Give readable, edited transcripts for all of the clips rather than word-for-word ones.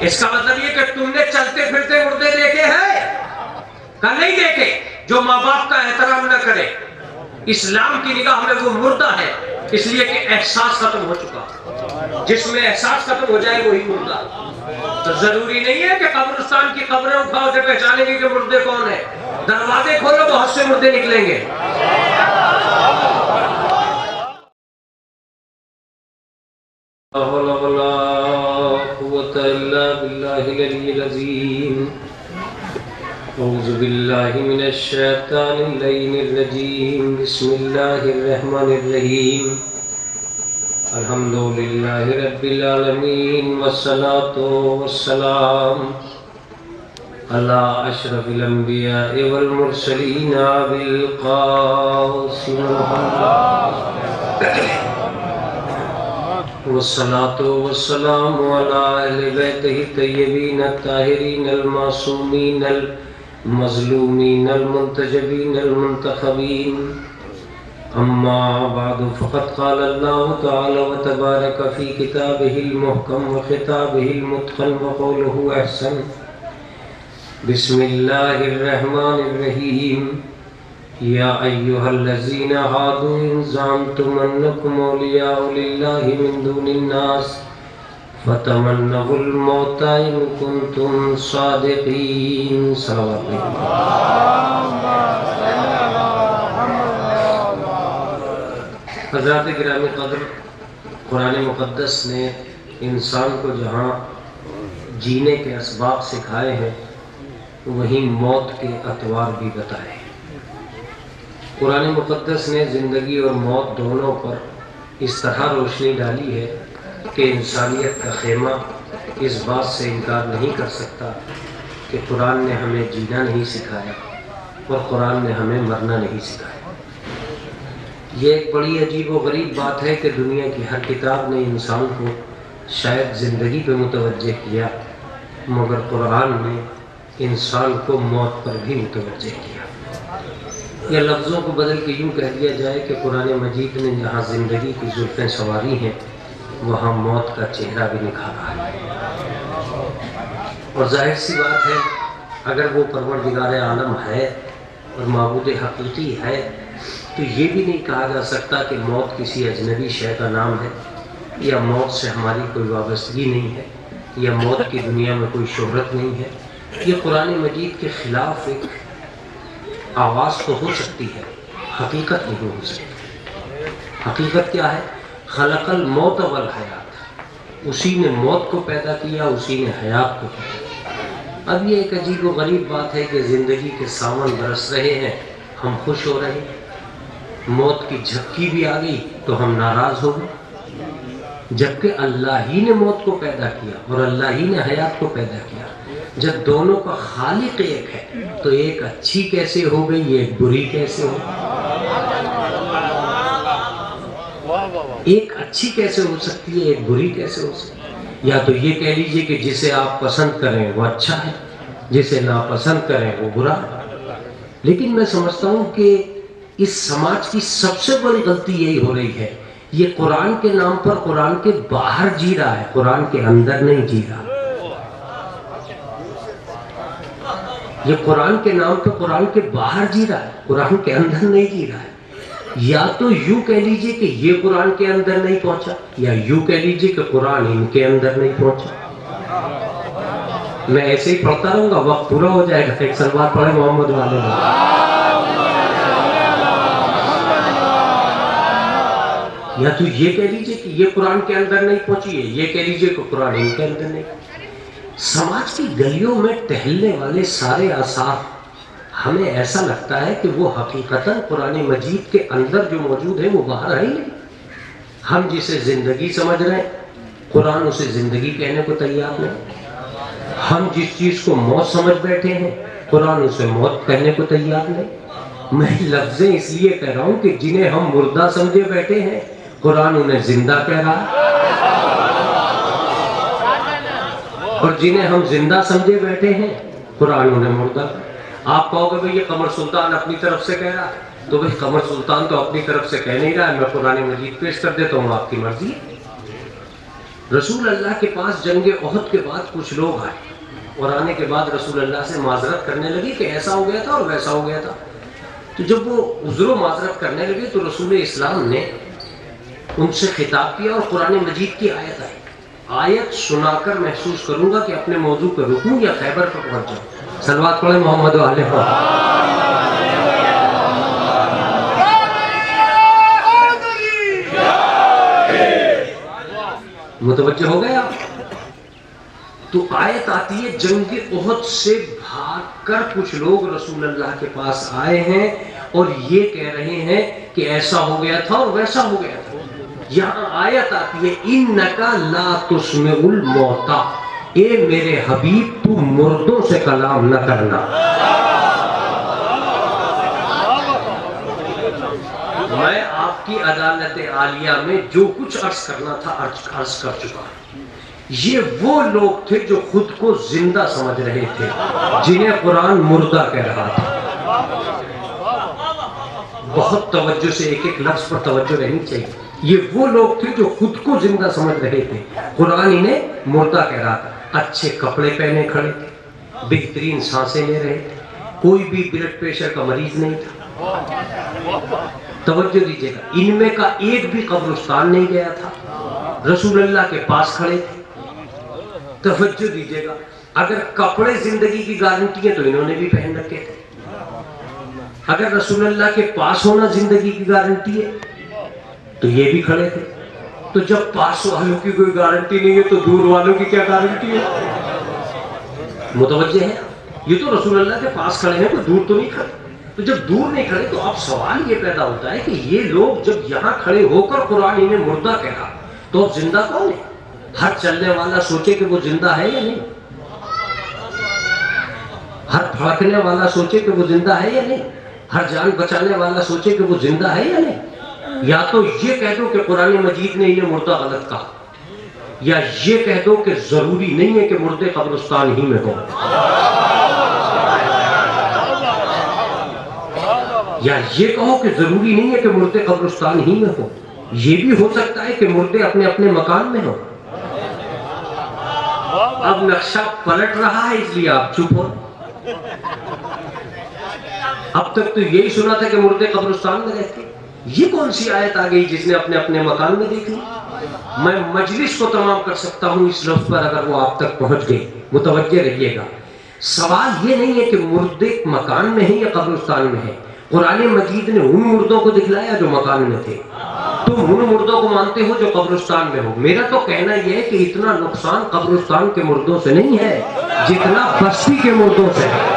इसका मतलब ये कि तुमने चलते फिरते मुर्दे देखे हैं का नहीं देखे। जो माँ बाप का एहतराम न करे, इस्लाम की निगाह में वो मुर्दा है, इसलिए कि एहसास खत्म हो चुका। जिसमें एहसास खत्म हो जाए वही मुर्दा। तो जरूरी नहीं है कि कब्रिस्तान की खबरें उठाओ से पहचानेंगे कि मुर्दे कौन है। दरवाजे खोलो, बहुत से मुर्दे निकलेंगे। औज़ु बिल्लाहि मिनश शैतानिर रजीम। बिस्मिल्लाहिर रहमानिर रहीम। अल्हम्दुलिल्लाहि रब्बिल आलमीन वस्सलातु वस्सलाम अला अशरफिल अंबिया वल मुरसलीन अबिल कासिम वस्सलातु वस्सलामु अला अहलि बैतिहि तय्यबीन ताहिरीन अल मासूमीन अल मज़लूमीन अल मुंतजबीन अल मुंतखबीन। अम्मा बादु फ़क़द क़ाल अल्लाहु तआला व तबारक फ़ी किताबिहिल मुहकम व ख़िताबिहिल मुत्क़न व क़ौलुहु अहसन। बिस्मिल्लाहिर रहमानिर रहीम। या अय्युहल्लज़ीना हादू इन ज़अमतुम अन्नकुम औलियाउ लिल्लाहि मिन दूनिन नास फतमन्नहुल मौता इन कुंतुम सादिक़ीन। हज़रात गिरामी क़द्र, कुरान मुक़द्दस ने इंसान को जहाँ जीने के असबाब सिखाए हैं, वहीं मौत के अतवार भी बताए हैं। कुरान मुक़द्दस ने ज़िंदगी और मौत दोनों पर इस तरह रोशनी डाली है कि इंसानियत का खेमा इस बात से इनकार नहीं कर सकता कि कुरान ने हमें जीना नहीं सिखाया और कुरान ने हमें मरना नहीं सिखाया। ये एक बड़ी अजीब व गरीब बात है कि दुनिया की हर किताब ने इंसान को शायद ज़िंदगी पे मुतवज्जे किया, मगर कुरान ने इंसान को मौत पर भी मुतवज्जे किया। या लफ्ज़ों को बदल के यूँ कह दिया जाए कि कुरान मजीद ने जहाँ ज़िंदगी की जुल्फ़ें संवारी हैं, वहाँ मौत का चेहरा भी निखारा है। और जाहिर सी बात है, अगर वो परवरदिगार आलम है और माबूद हकीकी है, तो ये भी नहीं कहा जा सकता कि मौत किसी अजनबी शय का नाम है, या मौत से हमारी कोई वाबस्तगी नहीं है, या मौत की दुनिया में कोई शोहरत नहीं है। ये कुरान मजीद के ख़िलाफ़ एक आवाज़ तो हो सकती है, हकीकत नहीं हो सकती। हकीकत क्या है? खलक़ल मौत वल हयात, उसी ने मौत को पैदा किया, उसी ने हयात को पैदा किया। अब ये एक अजीब व गरीब बात है कि ज़िंदगी के सावन बरस रहे हैं, हम खुश हो रहे हैं। मौत की झपकी भी आ गई तो हम नाराज़ हो गए, जबकि अल्लाह ही ने मौत को पैदा किया और अल्लाह ही ने हयात को पैदा किया। जब दोनों का खालिक एक है, तो एक अच्छी कैसे हो गई, एक बुरी कैसे हो? एक अच्छी कैसे हो सकती है, एक बुरी कैसे हो सकती है? या तो ये कह लीजिए कि जिसे आप पसंद करें वो अच्छा है, जिसे नापसंद करें वो बुरा है। लेकिन मैं समझता हूँ कि इस समाज की सबसे बड़ी गलती यही हो रही है, ये कुरान के नाम पर कुरान के बाहर जी रहा है, कुरान के अंदर नहीं जी रहा। ये कुरान के नाम पर कुरान के बाहर जी रहा है, कुरान के अंदर नहीं जी रहा है। या तो यूं कह लीजिए कि ये कुरान के अंदर नहीं पहुंचा, या यूं कह लीजिए कि कुरान इनके अंदर नहीं पहुंचा। मैं ऐसे ही पढ़ता रहूंगा, वक्त पूरा हो जाएगा। एक सलवात पढ़े मोहम्मद वाले में। या तो ये कह लीजिए कि ये कुरान के अंदर नहीं पहुंची है, ये कह लीजिए कि कुरान इनके अंदर नहीं। समाज की गलियों में टहलने वाले सारे आसार, हमें ऐसा लगता है कि वो हकीकतन कुरान मजीद के अंदर जो मौजूद है वो बाहर है ही नहीं। हम जिसे जिंदगी समझ रहे हैं, कुरान उसे जिंदगी कहने को तैयार नहीं। हम जिस चीज को मौत समझ बैठे हैं, कुरान उसे मौत कहने को तैयार नहीं। मैं लफ्जें इसलिए कह रहा हूं कि जिन्हें हम मुर्दा समझे बैठे हैं, कुरान उन्हें जिंदा कह रहा है, और जिन्हें हम जिंदा समझे बैठे हैं, कुरान उन्हें मुर्दा। आप कहोगे भाई ये कमर सुल्तान अपनी तरफ से कह रहा है, तो भाई कमर सुल्तान तो अपनी तरफ से कह नहीं रहा है, मैं कुरान मजीद पेश कर देता हूँ, आपकी मर्जी। रसूल अल्लाह के पास जंगे ओहद के बाद कुछ लोग आए और आने के बाद रसूल अल्लाह से माजरत करने लगे कि ऐसा हो गया था और वैसा हो गया था। तो जब वो उज़्र माजरत करने लगे तो रसूल इस्लाम ने उनसे खिताब किया और कुरान मजीद की आयत आई। आयत सुनाकर महसूस करूंगा कि अपने मौजू पर रुकूं या खैबर पर पहुंच जाऊं। सलवात पढ़े मोहम्मद व आले मुतवज्जो हो गया। तो आयत आती है, जंग ओहद से भागकर कुछ लोग रसूल अल्लाह के पास आए हैं और ये कह रहे हैं कि ऐसा हो गया था और वैसा हो गया था। यहाँ आयत आती है, इन्नका ला तुस्मिउल मौता, ए मेरे हबीब तू मुर्दों से कलाम न करना। मैं आपकी अदालत आलिया में जो कुछ अर्ज करना था अर्ज कर चुका। ये वो लोग थे जो खुद को जिंदा समझ रहे थे, जिन्हें कुरान मुर्दा कह रहा था। बहुत तवज्जो से एक एक लफ्ज पर तवज्जो रहनी चाहिए। ये वो लोग थे जो खुद को जिंदा समझ रहे थे, कुरान इन्हें मुर्दा कह रहा था। अच्छे कपड़े पहने खड़े थे, बेहतरीन सांसें ले रहे थे, कोई भी ब्लड प्रेशर का मरीज नहीं था। तवज्जो दीजिएगा, इनमें का एक भी कब्रिस्तान नहीं गया था, रसूल अल्लाह के पास खड़े थे। तवज्जो दीजिएगा, अगर कपड़े जिंदगी की गारंटी है तो इन्होंने भी पहन रखे थे। अगर रसूल अल्लाह के पास होना जिंदगी की गारंटी है तो ये भी खड़े थे। तो जब पास वालों की कोई गारंटी नहीं है तो दूर वालों की क्या गारंटी है? मुतवज्जे है, ये तो रसूल अल्लाह के पास खड़े हैं, कोई दूर तो नहीं खड़े। तो जब दूर नहीं खड़े तो अब सवाल ये पैदा होता है कि ये लोग जब यहाँ खड़े होकर कुरान इन्हें मुर्दा कहा तो अब जिंदा कौन है? हर चलने वाला सोचे कि वो जिंदा है या नहीं, हर फड़कने वाला सोचे कि वो जिंदा है या नहीं, हर जान बचाने वाला सोचे कि वो जिंदा है या नहीं। या तो ये कह दो कि कुरान मजीद ने इन्हें मुर्दा गलत कहा, या ये कह दो कि जरूरी नहीं है कि मुर्दे कब्रिस्तान ही में हो, या ये कहो कि जरूरी नहीं है कि मुर्दे कब्रिस्तान ही में हो। ये भी हो सकता है कि मुर्दे अपने अपने मकान में हो। अब नक्शा पलट रहा है इसलिए आप चुप हो। अब तक तो यही सुना था कि मुर्दे कब्रिस्तान में रहते। ये कौन सी आयत आ गई जिसने अपने अपने मकान में देख ली? मैं मजलिस को तमाम कर सकता हूं इस लफ्ज पर अगर वो आप तक पहुंच गई। मुतवज्जे रहिएगा, सवाल ये नहीं है कि मुर्दे मकान में है या कब्रिस्तान में है। कुरान मजीद ने उन मुर्दों को दिखलाया जो मकान में थे, तुम उन मुर्दों को मानते हो जो कब्रिस्तान में हो। मेरा तो कहना यह है कि इतना नुकसान कब्रिस्तान के मुर्दों से नहीं है जितना बस्ती के मुर्दों से है।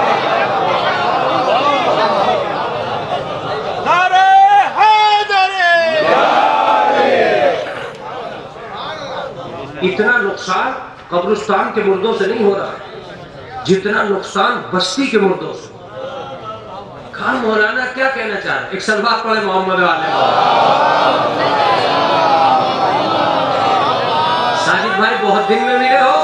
इतना नुकसान कब्रिस्तान के मुर्दों से नहीं हो रहा है जितना नुकसान बस्ती के मुर्दों से। खान मौलाना क्या कहना चाह रहे? एक सलवात पढ़े मोहम्मद वाले। साजिद भाई बहुत दिन में मिले हो।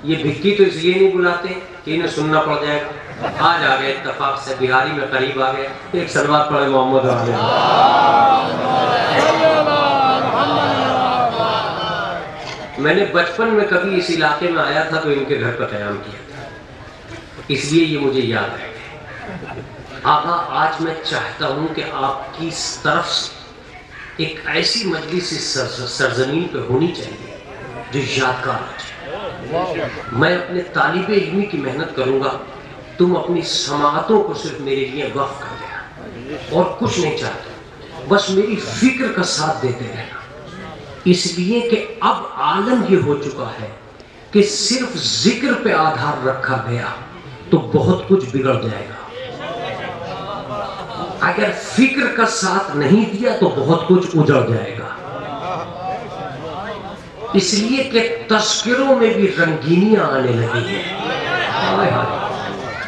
ये भिक्की तो इसलिए नहीं बुलाते कि इन्हें सुनना पड़ जाएगा। आज आ गए इत्तेफाक से, बिहारी में करीब आ गए। एक सलवात पढ़े मोहम्मद वाले। मैंने बचपन में कभी इस इलाके में आया था तो इनके घर का क़याम किया था, इसलिए ये मुझे याद है। आका, आज मैं चाहता हूं कि आपकी तरफ से एक ऐसी मजलिस इस सरजमीन पे होनी चाहिए जो यादगार हो जाए। मैं अपने तालिबे इल्मी की मेहनत करूंगा, तुम अपनी समातों को सिर्फ मेरे लिए वक्फ कर देना और कुछ नहीं चाहता, बस मेरी फिक्र का साथ देते रहना। इसलिए कि अब आलम ये हो चुका है कि सिर्फ जिक्र पे आधार रखा गया तो बहुत कुछ बिगड़ जाएगा। अगर फिक्र का साथ नहीं दिया तो बहुत कुछ उजड़ जाएगा। इसलिए कि तस्किरों में भी रंगीनियां आने लगी हैं,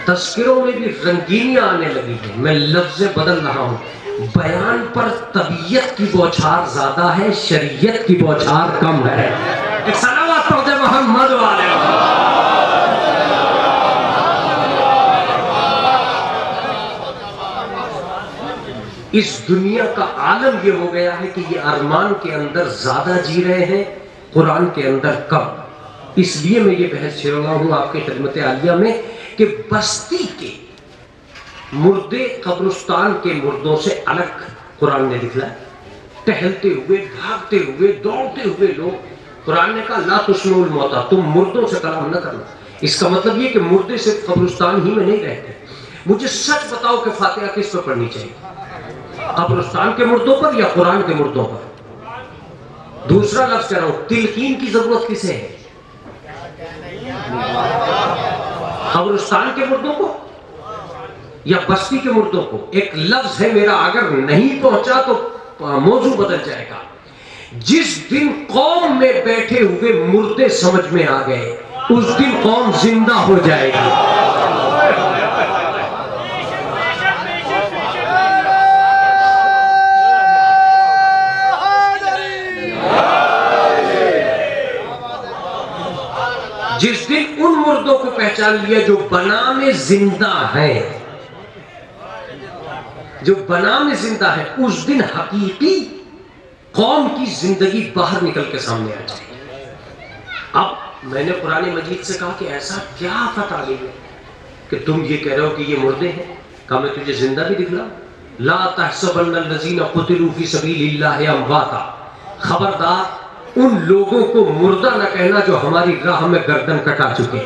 तस्किरों में भी रंगीनियां आने लगी हैं। मैं लफ्ज़ बदल रहा हूं। बयान पर तबीयत की बौछार ज्यादा है, शरीयत की बौछार कम है। एक सलावत पढ़ दे मोहम्मद वाले। इस दुनिया का आलम ये हो गया है कि ये अरमान के अंदर ज्यादा जी रहे हैं, कुरान के अंदर कम। इसलिए मैं ये बहस छेड़ रहा हूं आपके खिदमत आलिया में कि बस्ती के मुर्दे कब्रिस्तान के मुर्दों से अलग कुरान ने दिखलाया। टहलते हुए, भागते हुए, दौड़ते हुए लोग, कुरान ने कहा ला तुस्नुल मौता, तुम मुर्दों से कलाम न करना। इसका मतलब ये कि मुर्दे सिर्फ कब्रिस्तान ही में नहीं रहते। मुझे सच बताओ कि फातिहा किस पर पढ़नी चाहिए, कब्रिस्तान के मुर्दों पर या कुरान के मुर्दों पर? दूसरा लफ्ज कह रहा हूं, तिलकीन की जरूरत किसे है, कब्रिस्तान के मुर्दों को या बस्ती के मुर्दों को? एक लफ्ज है मेरा, अगर नहीं पहुंचा तो मौजू बदल जाएगा। जिस दिन कौम में बैठे हुए मुर्दे समझ में आ गए, उस दिन कौम जिंदा हो जाएगी। जिस दिन उन मुर्दों को पहचान लिया जो बना में जिंदा है, जो बना में जिंदा है, उस दिन हकीकी कौम की जिंदगी बाहर निकल के सामने आ जाएगी। अब मैंने कुरान मजीद से कहा कि ऐसा क्या आफत आ गई है कि तुम ये कह रहे हो कि ये मुर्दे हैं? कहा मैं तुझे जिंदा भी दिखला। ला तहसबन्नल्लज़ीना क़ुतिलू फ़ी सबीलिल्लाहि अमवाता, खबरदार उन लोगों को मुर्दा न कहना जो हमारी राह में गर्दन कटा चुके।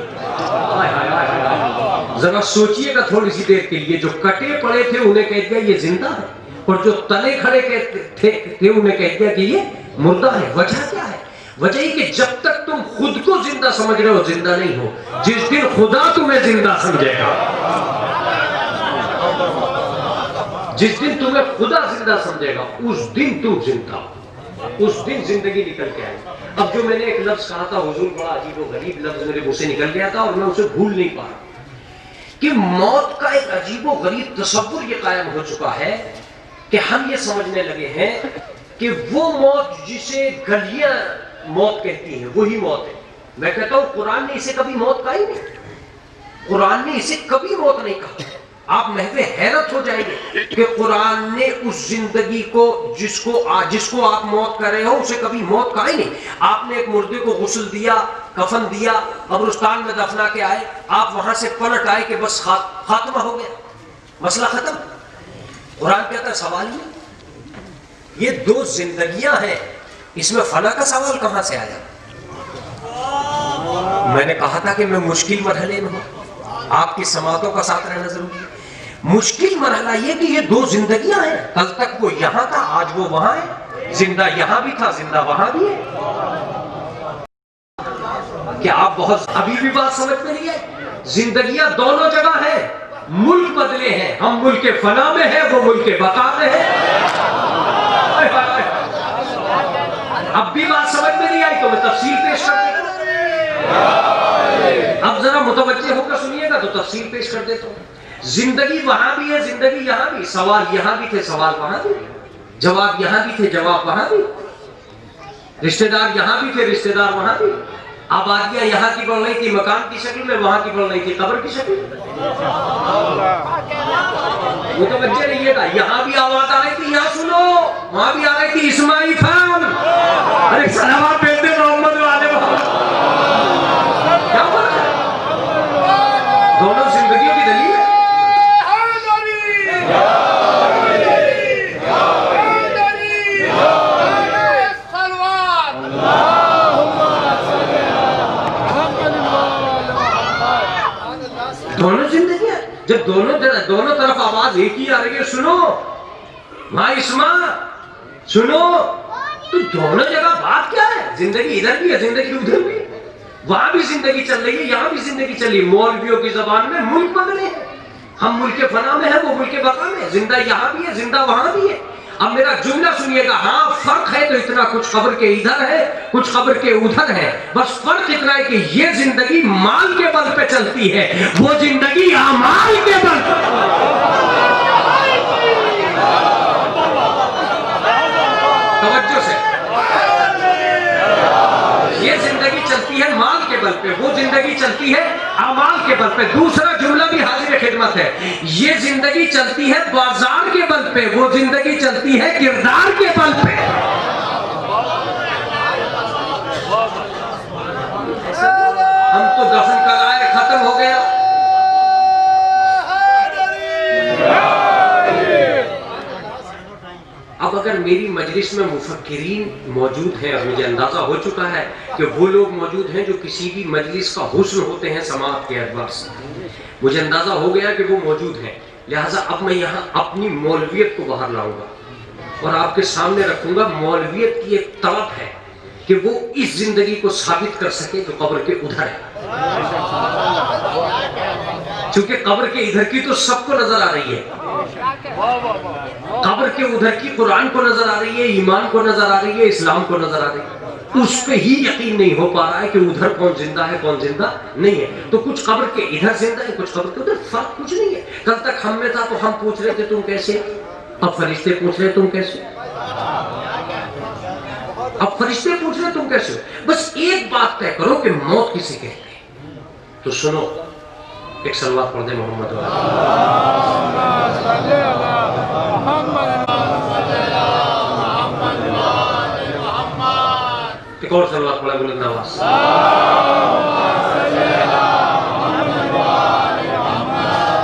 जरा सोचिएगा थोड़ी सी देर के लिए, जो कटे पड़े थे उन्हें कह दिया ये जिंदा है, और जो तले खड़े थे उन्हें कह दिया कि ये मुर्दा है। वजह क्या है? वजह ही कि जब तक तुम खुद को जिंदा समझ रहे हो, जिंदा नहीं हो। जिस दिन खुदा तुम्हें जिंदा समझेगा, जिस दिन तुम्हें खुदा जिंदा समझेगा, उस दिन तुम जिंदा हो, उस दिन जिंदगी निकल के आएगी। अब जो मैंने एक लफ्ज कहा था हुजूर, बड़ा अजीब और गरीब लफ्ज मेरे मुंह से निकल गया था और मैं उसे भूल नहीं पा रहा, कि मौत का एक अजीबो गरीब तसव्वुर ये कायम हो चुका है कि हम ये समझने लगे हैं कि वो मौत जिसे गलियां मौत कहती हैं वही मौत है। मैं कहता हूं कुरान ने इसे कभी मौत कहा ही नहीं, कुरान ने इसे कभी मौत नहीं कहा। आप महवे हैरत हो जाएंगे कि कुरान ने उस जिंदगी को जिसको आप मौत कर रहे हो उसे कभी मौत कहा ही नहीं। आपने एक मुर्दे को गुस्ल दिया, कफन दिया, कब्रिस्तान में दफना के आए, आप वहां से पलट आए कि बस खात्मा हो गया, मसला खत्म। कुरान कहता है सवाल ही, ये दो जिंदगियां हैं, इसमें फना का सवाल कहां से आया? मैंने कहा था कि मैं मुश्किल मरहले में हूं, आपकी समातों का साथ रहना जरूरी है। मुश्किल मरहला ये कि ये दो जिंदगियां हैं, कल तक वो यहां था, आज वो वहां है, जिंदा यहां भी था, जिंदा वहां भी है। क्या आप बहुत अभी भी बात समझ में नहीं है? जिंदगियां दोनों जगह है, मुल्क बदले हैं, हम मुल्क के फना में है, वो मुल्क के बका में है। अब भी बात समझ में नहीं आई तो मैं तफसील पेश कर देता हूं। अब जरा मुतवज्जे होकर सुनिएगा तो तफसील पेश कर देता हूं। जिंदगी वहां भी है, जिंदगी यहां भी, सवाल यहां भी थे, सवाल वहां भी, जवाब यहां भी थे, जवाब वहां भी, रिश्तेदार यहां भी थे, रिश्तेदार वहां भी, आबादियां यहां की बढ़ रही थी मकान की शक्ल में, वहां की बढ़ रही थी कब्र की शक्ल में। वो तो बच्चे रहिएगा, यहां भी आवाज आ रही थी, यहां सुनो, वहां भी आ रही थी इस्माइल खान, अरे सलावत भेजते मोहम्मद वाले, क्या बात है? दोनों जिंदगियों की दलील है। दोनों जिंदगी है, जब दोनों तरफ आवाज एक ही आ रही है, सुनो माँ इस्मा सुनो, तो दोनों जगह बात क्या है? जिंदगी इधर भी है, जिंदगी उधर भी, वहां भी जिंदगी चल रही है, यहां भी जिंदगी चल रही है। मौलवियों की जबान में मुल्क बदले हैं, हम मुल्क के फना में है, वो मुल्क के बका में, जिंदा यहां भी है, जिंदा वहां भी है। अब मेरा जुमला सुनिएगा, हाँ फर्क है तो इतना, कुछ खबर के इधर है, कुछ खबर के उधर है, बस फर्क इतना है कि ये जिंदगी माल के बल पे चलती है, वो जिंदगी अमाल के बल पे। तवज्जो से, ये जिंदगी चलती है माल के बल पे, वो जिंदगी चलती है अमाल के बल पे। दूसरा जुमला भी हाजिर खिदमत है, ये जिंदगी चलती है बाजार के बल पे, वो जिंदगी चलती है किरदार के बल पे। हम तो दफन कराए खत्म हो गया। अब अगर मेरी मजलिस में मुफक्किरीन मौजूद हैं, और मुझे अंदाजा हो चुका है कि वो लोग मौजूद हैं जो किसी भी मजलिस का हुस्न होते हैं समाअत के एतबार से, मुझे अंदाजा हो गया कि वो मौजूद हैं। लिहाजा अब मैं यहाँ अपनी मौलवियत को बाहर लाऊंगा और आपके सामने रखूंगा। मौलवियत की एक तड़प है कि वो इस जिंदगी को साबित कर सके जो कब्र के उधर है, क्योंकि कब्र के इधर की तो सबको नजर आ रही है, कब्र के उधर की कुरान को नजर आ रही है, ईमान को नजर आ रही है, इस्लाम को नजर आ रही है। उस पे ही यकीन नहीं हो पा रहा है कि उधर कौन जिंदा है कौन जिंदा नहीं है। तो कुछ कब्र के इधर जिंदा है, कुछ कब्र के उधर, फर्क कुछ नहीं है। कल तक हम में था तो हम पूछ रहे थे तुम कैसे, अब फरिश्ते पूछ रहे तुम कैसे, अब फरिश्ते पूछ रहे तुम कैसे। बस एक बात तय करो कि मौत किसे कहते हैं। तो सुनो, एक सलवात पढ़ दे मोहम्मद एक और सलवात पढ़ा बुलंद आवाज।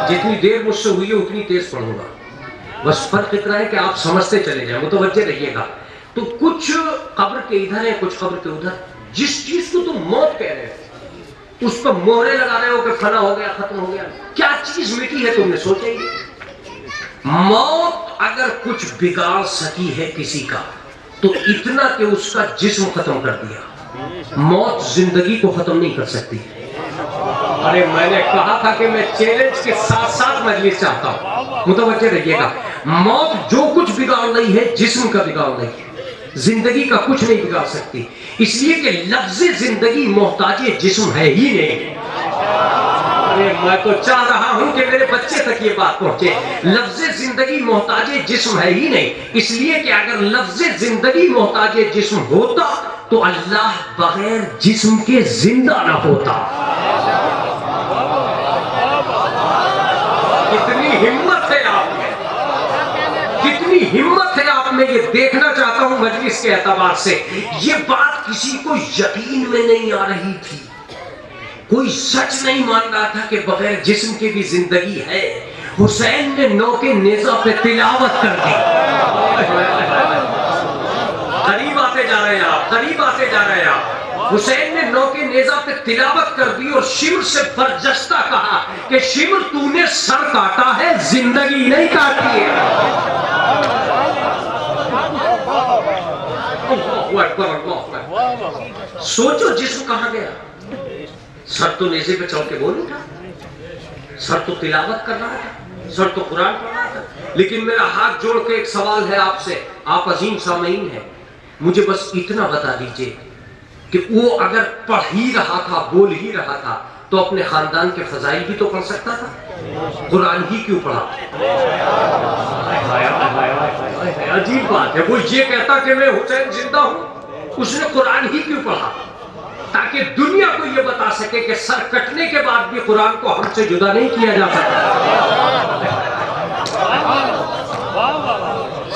जितनी देर मुझसे हुई है उतनी तेज पढ़ूंगा, बस फर्क इतना है कि आप समझते चले जाए, मुतवज्जे रहिएगा। तो कुछ कब्र के इधर है, कुछ कब्र के उधर। जिस चीज को तुम मौत कह रहे हो उस पर मोहरे लगा रहे हो कि फना हो गया, खत्म हो गया। क्या चीज मिटी है तुमने सोचा ही? मौत अगर कुछ बिगाड़ सकी है किसी का तो इतना कि उसका जिस्म खत्म कर दिया। मौत जिंदगी को खत्म नहीं कर सकती। अरे मैंने कहा था कि मैं चैलेंज के साथ साथ मजलिस चाहता हूं, मुतवज्जे रहिएगा। मौत जो कुछ बिगाड़ रही है जिस्म का बिगाड़ रही है, जिंदगी का कुछ नहीं बिगाड़ सकती। इसलिए कि लफ्ज़ जिंदगी मोहताज जिस्म है ही नहीं। अरे मैं तो चाह रहा हूं कि मेरे बच्चे तक ये बात पहुंचे। लफ्ज़ जिंदगी मोहताज जिस्म है ही नहीं, इसलिए कि अगर लफ्ज़ जिंदगी मोहताज जिस्म होता तो अल्लाह बगैर जिस्म के जिंदा ना होता। कितनी हिम्मत है आप में, कितनी हिम्मत है आप में, ये देखना चाहता हूं मजलिस के एतबार से। ये बात किसी को यकीन में नहीं आ रही थी, कोई सच नहीं मान रहा था कि बगैर जिस्म के भी जिंदगी है। हुसैन ने नौ के नेज़ा पे तिलावत कर दी। करीब आते जा रहे हैं आप, करीब आते जा रहे हैं आप। हुसैन ने नौ के नेज़ा पे तिलावत कर दी और शिमर से बरजस्ता कहा कि शिमर तूने सर काटा है, जिंदगी नहीं काटी है। सोचो जिस्म कहां गया। सर तो नेज़े पे चढ़ के बोल उठा, सर तो तिलावत कर रहा था, सर तो कुरान पढ़ रहा था। लेकिन मेरा हाथ जोड़ के एक सवाल है आपसे, आप अजीम सामीन हैं, मुझे बस इतना बता दीजिए कि वो अगर पढ़ ही रहा था, बोल ही रहा था, तो अपने खानदान के फजाइल भी तो पढ़ सकता था, कुरान ही क्यों पढ़ा? अजीब बात है, वो ये कहता कि मैं हुसैन जिंदा हूं, उसने कुरान ही क्यों पढ़ा? ताकि दुनिया को यह बता सके कि सर कटने के बाद भी कुरान को हमसे जुदा नहीं किया जा सकता।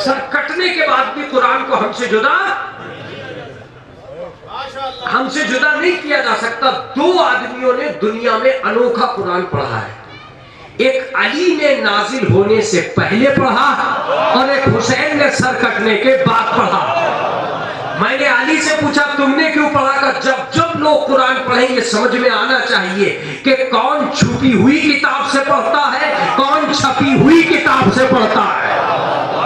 सर कटने के बाद भी कुरान को हमसे जुदा नहीं किया जा सकता। दो आदमियों ने दुनिया में अनोखा कुरान पढ़ा है, एक अली ने नाजिल होने से पहले पढ़ा और एक हुसैन ने सर कटने के बाद पढ़ा। मैंने अली से पूछा तुमने क्यों पढ़ा? जब जब लोग कुरान पढ़ेंगे समझ में आना चाहिए कि कौन छुपी हुई किताब से पढ़ता है, कौन छपी हुई किताब से पढ़ता है।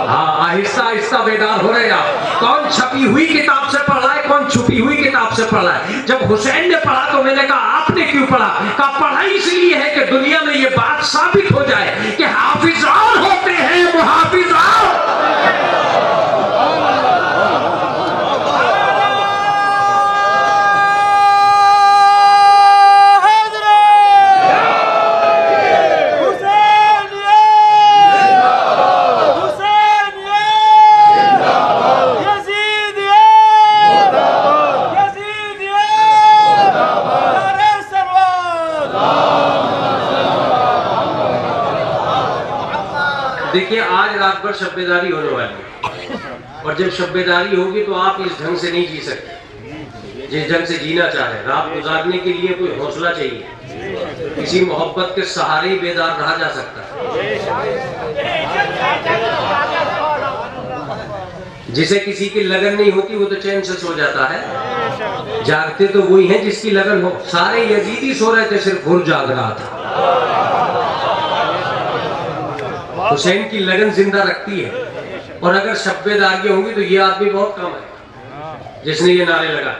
हाँ, आहिस्ता आहिस्ता बेदार हो रहे आप। कौन छपी हुई किताब से पढ़ रहा है, कौन छुपी हुई किताब से पढ़ रहा है। जब हुसैन ने पढ़ा तो मैंने कहा आपने क्यों पढ़ा? कहा पढ़ा इसलिए है कि दुनिया में ये बात साबित हो जाए कि हाफिज़ान होते हैं मुहाफिज़ान। देखिए आज रात भर शब्बेदारी होने वाली है, और जब शब्बेदारी होगी तो आप इस ढंग से नहीं जी सकते जिस ढंग से जीना चाहे। रात गुजारने के लिए कोई हौसला चाहिए, किसी मोहब्बत के सहारे ही बेदार रहा जा सकता है। जिसे किसी की लगन नहीं होती वो तो चैन से सो जाता है। जागते तो वही हैं जिसकी लगन हो। सारे यजीदी सो रहे थे, सिर्फ हुर जाग रहा था। हुसैन की लगन जिंदा रखती है, और अगर शब्बेदारियां होंगी तो ये आदमी बहुत कम है जिसने ये नारे लगा।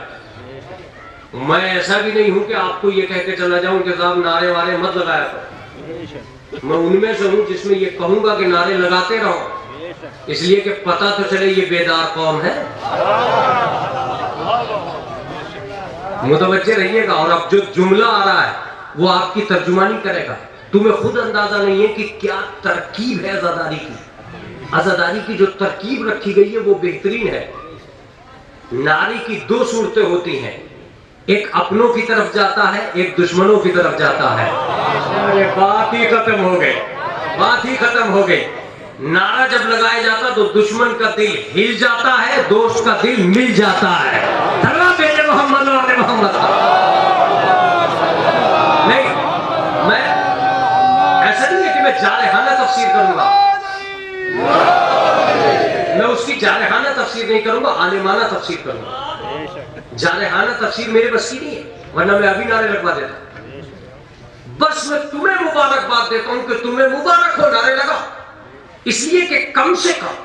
मैं ऐसा भी नहीं हूं कि आपको ये कह के चला जाऊं कि साहब नारे वारे मत लगाया करो। मैं उनमें से हूं जिसमें ये कहूंगा कि नारे लगाते रहो, इसलिए कि पता तो चले ये बेदार कौम है। मुतवज्जे रहिएगा। और अब जो जुमला आ रहा है वो आपकी तर्जुमानी करेगा। तुम्हें खुद अंदाजा नहीं है कि क्या तरकीब है आजादारी की। आजादारी की जो तरकीब रखी गई है वो बेहतरीन है। नारी की दो सूरतें होती हैं, एक अपनों की तरफ जाता है, एक दुश्मनों की तरफ जाता है। अरे बात ही खत्म हो गई, बात ही खत्म हो गई। नारा जब लगाया जाता तो दुश्मन का दिल हिल जाता है, दोस्त का दिल मिल जाता है। बेटे मोहम्मद वाले मोहम्मद। नहीं, मैं ऐसा नहीं है कि मैं जारहाना तफसीर करूंगा, मैं उसकी जारहाना तफसीर नहीं करूंगा, आलिमाना तफसीर करूंगा। जारहाना तफसीर मेरे बस की नहीं है, वरना मैं अभी नारे लगवा देता। बस मैं तुम्हें मुबारकबाद देता हूं कि तुम्हें मुबारक हो, नारे लगाओ। इसलिए कि कम से कम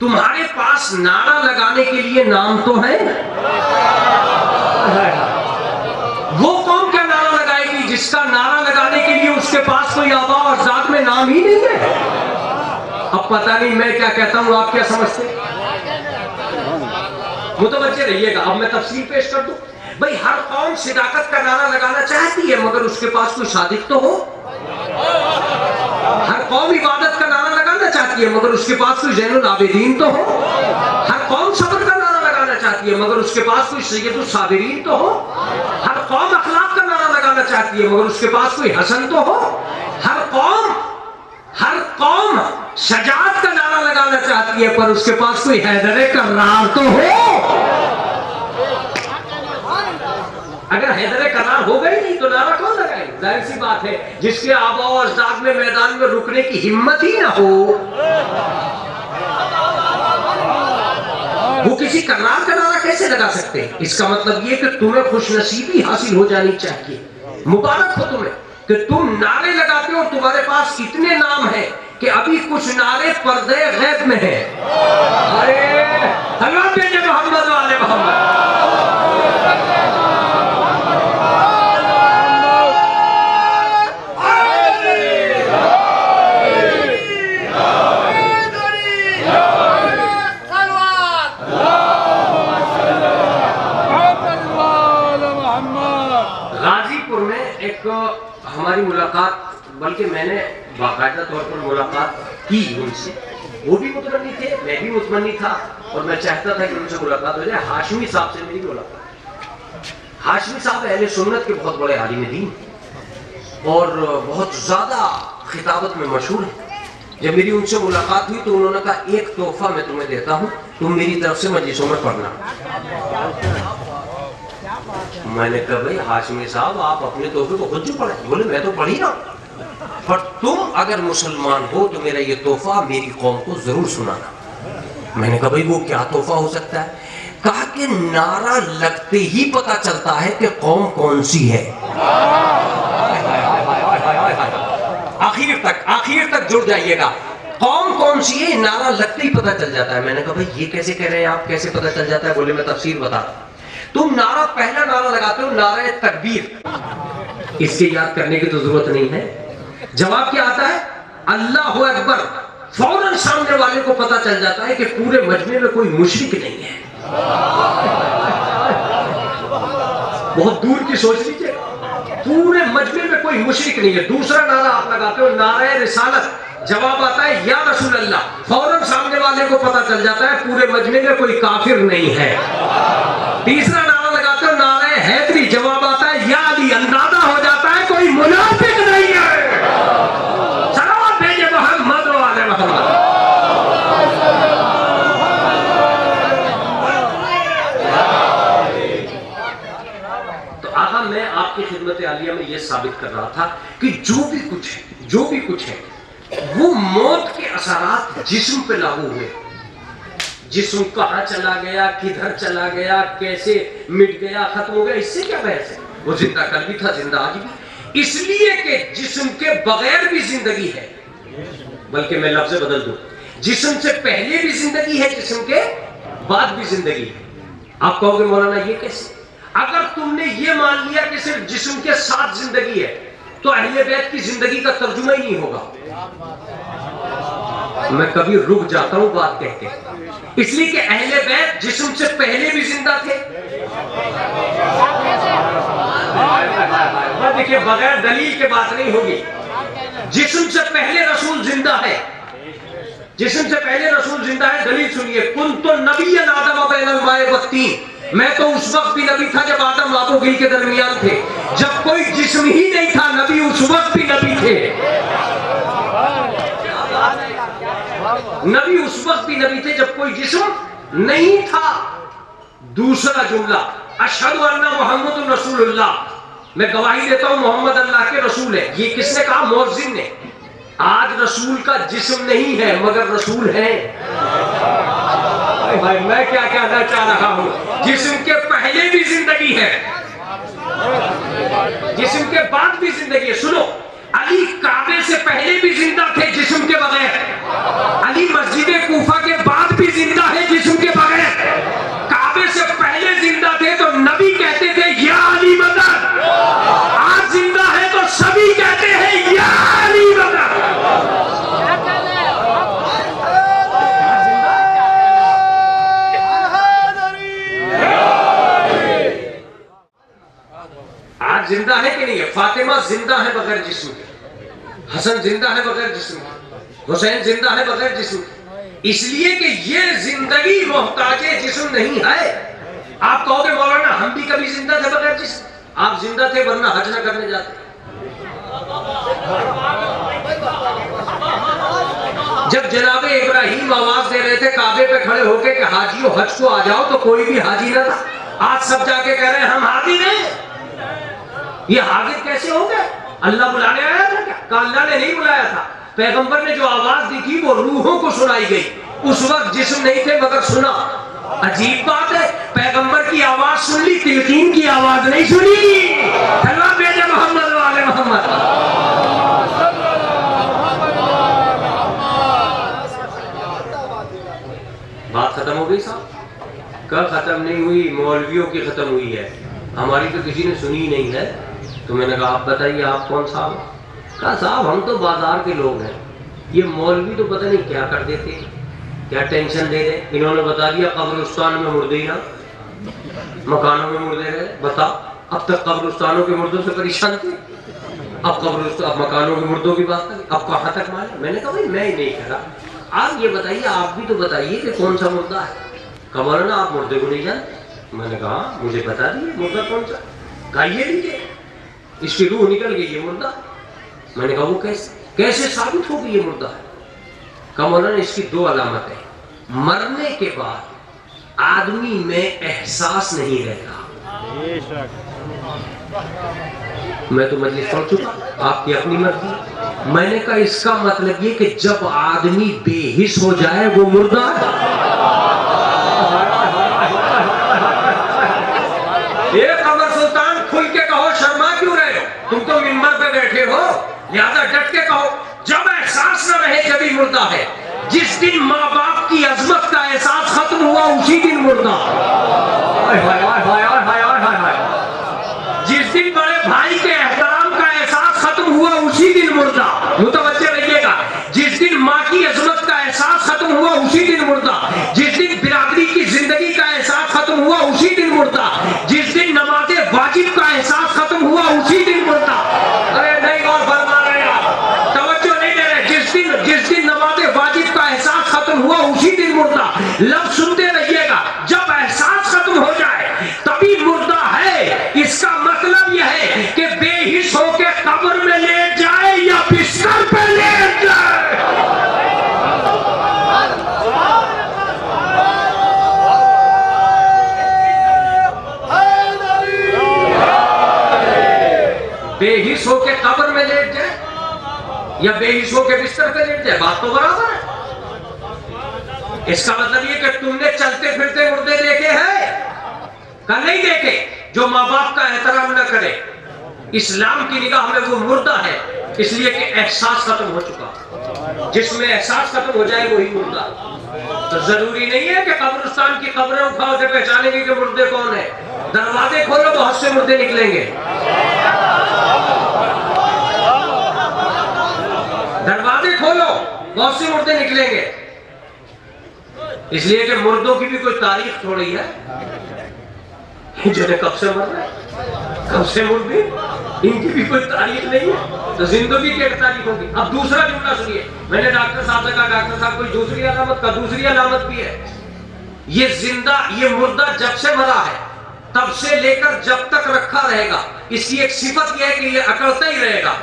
तुम्हारे पास नारा लगाने के लिए नाम तो है। वो कौन क्या नारा लगाएगी जिसका नारा लगाने के लिए उसके पास कोई आबा और जात में नाम ही नहीं है। अब पता नहीं मैं क्या कहता हूं, आप क्या समझते? मुतवज्जे रहिएगा। अब मैं तफसील पेश कर दूं। भाई हर कौम सिदाकत का नारा लगाना चाहती है, मगर उसके पास कोई सादिक तो हो। हर कौम इबादत का नारा लगाना चाहती है, मगर उसके पास कोई ज़ैनुल आबिदीन तो हो। हर कौम सब्र का नारा लगाना चाहती है, मगर उसके पास कोई सैयदुस साबिरीन तो हो। हर कौम अखलाक का नारा लगाना चाहती है, मगर उसके पास कोई हसन तो हो। हर कौम शजाअत का नारा लगाना चाहती है, पर उसके पास कोई हैदर कर्रार तो हो। अगर हैदर करार हो गई नहीं तो नारा कौन लगाएगा? जाहिर सी बात है, जिसके आबा और अजदाद में मैदान में रुकने की हिम्मत ही ना हो, वो किसी करार का नारा कैसे लगा सकते हैं? इसका मतलब ये कि तुम्हें खुशनसीबी हासिल हो जानी चाहिए, मुबारक हो तुम्हें कि तुम नारे लगाते हो। तुम्हारे पास इतने नाम हैं कि अभी कुछ नारे पर्दे गैब में हैं। अरे अल्लाह बेटे मोहम्मद वाले मोहम्मद। हमारी मुलाकात, बल्कि मैंने बाकायदा तौर पर मुलाकात की उनसे। वो भी मुतमन्नी थे, मैं भी मुतमन्नी था, और मैं चाहता था कि उनसे मुलाकात हो जाए। हाशमी साहब से मेरी मुलाकात। हाशमी साहब अहले सुन्नत के बहुत बड़े आलिम दीन और बहुत ज़्यादा खिताबत में मशहूर है। जब मेरी उनसे मुलाकात हुई तो उन्होंने कहा, एक तोहफा मैं तुम्हें देता हूँ, तुम मेरी तरफ से मजलिसों में पढ़ना। मैंने कहा, भाई हाशमी साहब आप अपने तोहफे को खुद जो पढ़े? बोले मैं तो पढ़ी ना, पर तुम अगर मुसलमान हो तो मेरा ये तोहफा मेरी कौम को जरूर सुनाना। मैंने कहा, भाई वो क्या तोहफा हो सकता है? कहा कि नारा लगते ही पता चलता है कि कौम कौन सी है। आखिर तक जुड़ जाइएगा, कौम कौन सी है नारा लगते ही पता चल जाता है। मैंने कहा, भाई ये कैसे कह रहे हैं आप, कैसे पता चल जाता है? बोले मैं तफसीर बता। तुम नारा, पहला नारा लगाते हो नारा तकबीर, इसके याद करने की तो जरूरत नहीं है। जवाब क्या आता है? अल्लाहु अकबर। फौरन सामने वाले को पता चल जाता है कि पूरे मजमे में कोई मुशरिक नहीं है। बहुत दूर की सोच लीजिए, पूरे मजमे में कोई मुशरिक नहीं है। दूसरा नारा आप लगाते हो नारा रिसालत, जवाब आता है या रसूल अल्लाह। फौरन सामने वाले को पता चल जाता है पूरे मजमे में कोई काफिर नहीं है। तीसरा नारा लगाते हो नारा हैदरी, जवाब आता है या अली। अंदाजा हो जाता है कोई मुनाफिक नहीं है। सलावत भेजे मोहम्मद वाले खिदमत आलिया में यह साबित कर रहा था कि जो भी कुछ है वो मौत के असरात जिस्म पे लागू हुए। जिस्म कहाँ चला गया, किधर चला गया, कैसे मिट गया, खत्म हो गया, इससे क्या बहस है। वो जिंदा कल भी था, जिंदा आज भी, इसलिए कि जिस्म के बगैर भी जिंदगी है। बल्कि मैं लफ्ज़ बदल दूं, जिस्म से पहले भी जिंदगी है, जिस्म के बाद भी जिंदगी है। आप कहोगे मौलाना ये कैसे? अगर तुमने ये मान लिया कि सिर्फ जिस्म के साथ जिंदगी है तो अहले बैत की जिंदगी का तर्जुमा ही नहीं होगा। मैं कभी रुक जाता हूं बात कहते, इसलिए कि अहले बैत जिस्म से पहले भी जिंदा थे। देखिए, बगैर दलील के बात नहीं होगी। जिस्म से पहले रसूल जिंदा है, जिस्म से पहले रसूल जिंदा है। दलील सुनिए, कुन्तु नबिय्यन आदम बैनल माए वत्तीन, मैं तो उस वक्त भी नबी था जब आदम आबो गिल के दरमियान थे। जब कोई जिस्म ही नहीं था, नबी उस वक्त भी नबी थे। नबी उस वक्त भी नबी थे जब कोई जिस्म नहीं था। दूसरा जुमला, अशहदु अन्ना मुहम्मदुर रसूलुल्लाह, मैं गवाही देता हूं मोहम्मद अल्लाह के रसूल है। ये किसने कहा? मुअज्जिन ने। आज रसूल का जिस्म नहीं है मगर रसूल है। भाई मैं क्या कहना चाह रहा हूं, जिस्म के पहले भी जिंदगी है, जिस्म के बाद भी जिंदगी है। सुनो, अली काबे से पहले भी जिंदा थे जिस्म के बगैर। अली मस्जिद कूफा के बाद भी जिंदा है जिस्म के बगैर। काबे से पहले जिंदा थे तो नबी कहते थे या अली मदद। आज जिंदा है तो सभी कहते हैं या अली मदद। आज जिंदा है कि नहीं है? फातिमा जिंदा है बगैर जिस्म के, हसन जिंदा है बगैर जिस्म के, हुसैन जिंदा है बगैर जिस्म के, इसलिए कि ये जिंदगी मोहताजे जिस्म नहीं है। आप कहोगे मौलाना हम भी कभी जिंदा थे बगैर जिस्म। आप जिंदा थे वरना हज न करने जाते। जब जनाबे इब्राहिम आवाज दे रहे थे काबे पे खड़े होके कि हाजियों हज को आ जाओ, तो कोई भी हाजी ना था। आज सब जाके कह रहे हैं हम हाजी नहीं। ये हाजिर कैसे हो गए? अल्लाह बुलाने आया था क्या? अल्लाह ने नहीं बुलाया था। पैगंबर ने जो आवाज दी थी वो रूहों को सुनाई गई। उस वक्त जिस्म नहीं थे मगर सुना। अजीब बात है, पैगंबर की आवाज सुन ली, तिलकीन की आवाज नहीं सुनी। अल्लाह भेजे मोहम्मद वाले मोहम्मद। बात खत्म हो गई साहब? कब खत्म नहीं हुई? मौलवियों की खत्म हुई है, हमारी तो किसी ने सुनी नहीं है। तो मैंने कहा आप बताइए आप कौन साहब? कहा साहब हम तो बाजार के लोग हैं। ये मौलवी तो पता नहीं क्या कर देते, क्या टेंशन दे दे। इन्होंने बता दिया कब्रिस्तान में मुर्दे ही ना, मकानों में मुर्दे रहे। बता, अब तक कब्रिस्तानों के मुर्दों से परेशान थे, अब मकानों के मुर्दों की बात करें। अब कहाँ तक माने? मैंने कहा भाई मैं ही नहीं कह रहा, आप ये बताइए, आप भी तो बताइए कि कौन सा मुर्दा है। कहा ना आप मुर्दे को नहीं जानते। मैंने कहा मुझे बता दिए मुर्दा कौन सा। कहा ये लीजिए, इसकी रूह निकल गई, ये मुर्दा। मैंने कहा वो कैसे साबित होगी ये मुर्दा है? कहा मौलाना इसकी दो अलामत है, मरने के बाद आदमी में एहसास नहीं रहता। मैं तो मजलिस पढ़ चुका, आपकी अपनी मर्जी। मैंने कहा इसका मतलब ये कि जब आदमी बेहिस हो जाए वो मुर्दा है। कमर सुल्तान खुल के कहो, शर्मा क्यों रहे हो? तुम तो मिंबर पे बैठे हो, लिहाजा डट के कहो। जब एहसास न रहे जब ही मुर्दा है। जिस दिन माँ बाप की अजमत का एहसास खत्म हुआ उसी दिन मुर्दा। जिस दिन बड़े भाई के एहतराम का एहसास खत्म हुआ उसी दिन मुर्दा। मुतवज्जे रहिएगा, जिस दिन माँ की अजमत का एहसास खत्म हुआ उसी दिन मुर्दा। जिस दिन बिरादरी की जिंदगी का एहसास खत्म हुआ उसी दिन मुर्दा। जिस दिन नमाज़े वाजिब का एहसास खत्म हुआ उसी दिन मुर्दा। अरे नहीं गौर फरमा रहे आप, तवज्जो नहीं दे रहे। जिस दिन नमाज़े वाजिब का एहसास खत्म हुआ उसी दिन मुर्दा। लफ्ज़ सुनते रहिएगा, जब एहसास खत्म हो जाए तभी मुर्दा है। इसका मतलब यह है कि बेहिस होकर कब्र में लेट जाए या बिस्तर पे लेट जाए। बेहिश होके कब्र में लेट जाए या बेहिश होके बिस्तर पे लेट जाए, बात तो बराबर है। इसका मतलब ये कि तुमने चलते फिरते मुर्दे देखे हैं? का नहीं देखे। जो माँ बाप का एहतराम न करे, इस्लाम की निगाह में वो मुर्दा है, इसलिए कि एहसास खत्म हो चुका। जिसमें एहसास खत्म हो जाए वही मुर्दा। तो जरूरी नहीं है कि कब्रिस्तान की कब्रें उठाओ के पहचानेंगे कि मुर्दे कौन है। दरवाजे खोलो, बहुत से मुर्दे निकलेंगे। दरवाजे खोलो, बहुत से मुर्दे निकलेंगे। इसलिए कि मुर्दों की भी कोई तारीख थोड़ी है। जो कब से मर रहे, कब से मुर्दे, इनकी भी कोई तारीख नहीं है। तो जिंदगी की एक तारीख होगी। अब दूसरा जुमला सुनिए, मैंने डॉक्टर साहब से कहा, डॉक्टर साहब कोई दूसरी अलामत का, दूसरी अलामत भी है। ये जिंदा, ये मुर्दा जब से मरा है तब से लेकर जब तक रखा रहेगा, इसकी एक सिफत यह है कि ये अकड़ता ही रहेगा।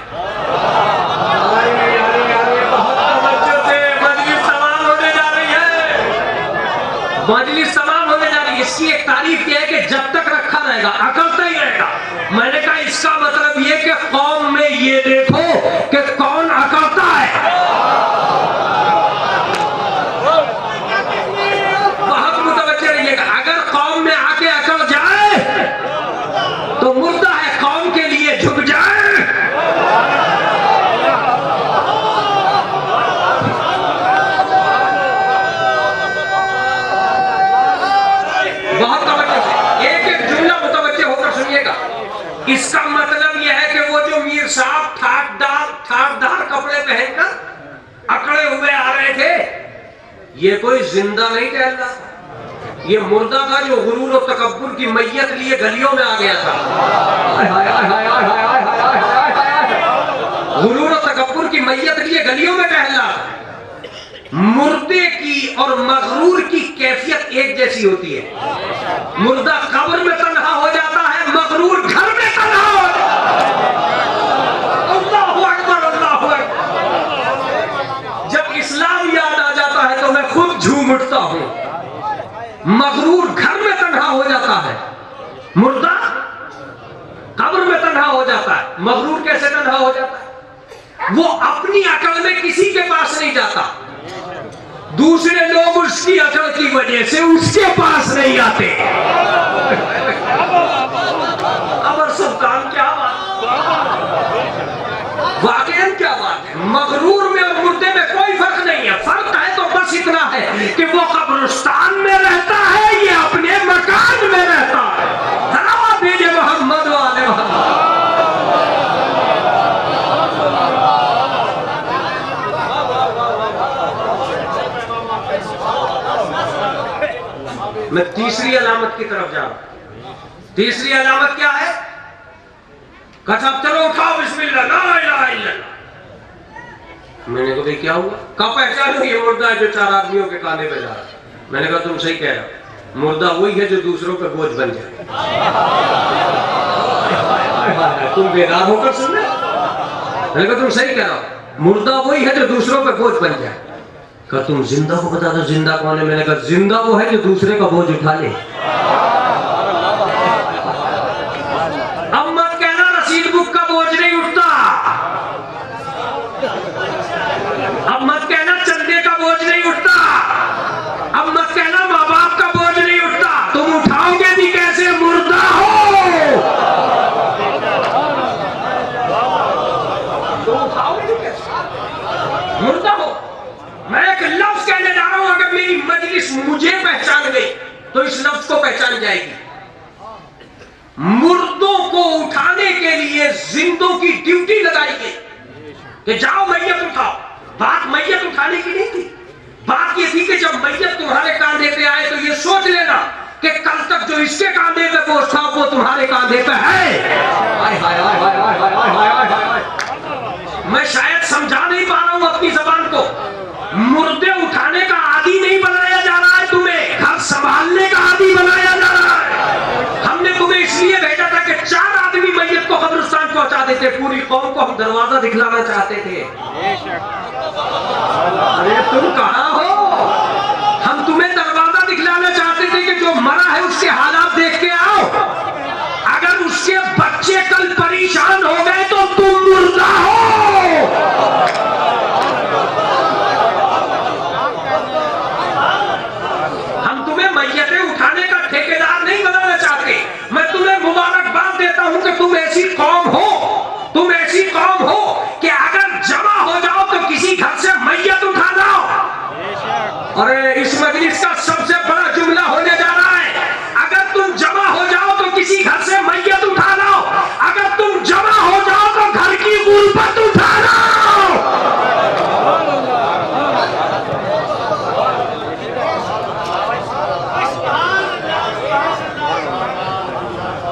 मजलिस तमाम होने जा रही है, मजलिस तमाम होने जा रही है। इसकी एक तारीफ यह है कि जब तक रखा रहेगा, अकड़ता ही रहेगा। मैंने कहा इसका मतलब ये कि कौम में ये देखो कि कौन अकड़ता है। बहुत मुतवज्जो रहिएगा। अगर कौम में आके अकड़ जाए तो मुर्दा है, कौम के लिए झुक जाए। बहुत तवज्जो से एक एक जुमला मुतवज्जो होकर सुनिएगा। इसका मतलब यह है कि वो जो मीर साहब ठाटदार कपड़े पहनकर अकड़े हुए आ रहे थे, ये कोई जिंदा नहीं टहल रहा था, ये मुर्दा था जो गुरूर और तकब्बुर की मैयत लिए गलियों में आ गया था। गुरूर और तकब्बुर की मैयत लिए गलियों में टहला था। मुर्दे की और मगरूर की कैफियत एक जैसी होती है। मुर्दा कब्र में तन्हा हो जाता है, मगरूर घर में तन्हा हो जाता है। अल्लाहु अकबर, अल्लाहु अकबर। जब इस्लाम याद आ जाता है तो मैं खुद झूम उठता हूं। मगरूर घर में तन्हा हो जाता है, मुर्दा कब्र में तन्हा हो जाता है। मगरूर कैसे तन्हा हो जाता है? वो अपनी अकड़ में किसी के पास नहीं जाता, दूसरे लोग उसकी अकड़ की वजह से उसके पास नहीं आते। अबर सुल्तान, क्या बात, वाकई क्या बात है। मगरूर में और मुर्दे में कोई फर्क नहीं है। फर्क है तो बस इतना है कि वो कब्रिस्तान में रहता है, ये अपने मकान में रहता है। धन्यवाद भेजे मोहम्मद वाले मोहम्मद। मैं तीसरी अलामत की तरफ जा रहा हूं। तीसरी अलामत क्या है? कहा चलो उठाओ बिस्मिल्लाह, ला इलाहा इल्लल्लाह। मैंने कहा भाई क्या हुआ? कहा पहचानो ये मुर्दा है जो 4 आदमियों के कांधे पे जा रहा है। मैंने कहा तुम सही कह रहे हो, मुर्दा वही है जो दूसरों पे बोझ बन जाए। तुम बेदार होकर सुन रहे? मैंने कहा तुम सही कह रहे हो, मुर्दा वही है जो दूसरों पे बोझ बन जाए। कहा तुम जिंदा को बता दो, जिंदा कौन है? मैंने कहा जिंदा वो है जो दूसरे का बोझ उठा ले। अब मत कहना रसीद बुक का बोझ नहीं उठता, अब मत कहना चंदे का बोझ नहीं उठता, अब मत कहना माँ बाप का बोझ नहीं उठता। तुम उठाओगे भी कैसे? मुर्दा हो, तुम उठाओगे भी कैसे? मुर्दा हो। मैं एक लफ्ज कहने जा रहा हूं, अगर मेरी मजलिस मुझे पहचान गई तो इस लफ्ज को पहचान जाएगी। मुर्दों को उठाने के लिए जिंदों की ड्यूटी लगाई गई कि जाओ मैयत उठाओ। बात मैयत उठाने की नहीं थी, बात ये थी कि जब मैयत तुम्हारे कांधे पे आए तो ये सोच लेना कि कल तक जो इसके कांधे पे बोझ था वो तुम्हारे कांधे पे है। मैं शायद समझा नहीं पा रहा हूं अपनी जबान को। मुर्दे उठाने का आदी नहीं बनाया जा रहा है तुम्हें, घर संभालने का आदी बनाया जा रहा है। हमने तुम्हें इसलिए भेजा था कि 4 आदमी मैयत को कब्रिस्तान पहुंचा देते, पूरी कौम को हम दरवाजा दिखलाना चाहते थे। अरे तुम कहां हो? हम तुम्हें दरवाजा दिखलाना चाहते थे कि जो मरा है उसके हालात देख के आओ। अगर उसके बच्चे कल परेशान हो गए तो तुम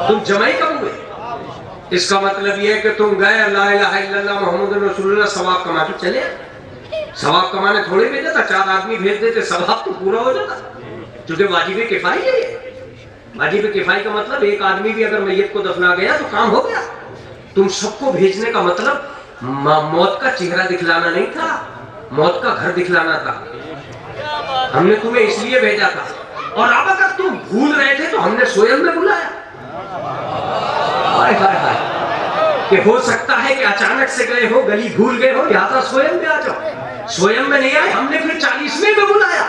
तुम जमाई कब हुए? इसका मतलब यह है कि तुम गए ला इलाहा इल्लल्लाह मुहम्मद रसूलुल्लाह सवाब कमा के चले। सवाब कमाने थोड़े भेजा था, 4 आदमी भेज देते सवाब तो पूरा हो जाता, क्योंकि वाजिब किफाई है। वाजिब किफाई का मतलब एक आदमी भी अगर मैयत को दफना गया तो काम हो गया। तुम सबको भेजने का मतलब मौत का चेहरा दिखलाना नहीं था, मौत का घर दिखलाना था। हमने तुम्हें इसलिए भेजा था, और अब अगर तुम भूल रहे थे तो हमने स्वयं में बुलाया। हाय हाय हाय, कि हो सकता है कि अचानक से गए हो, गली भूल गए हो, लिहाजा स्वयं में आ जाओ। स्वयं में नहीं आए, हमने फिर 40वें में बुलाया।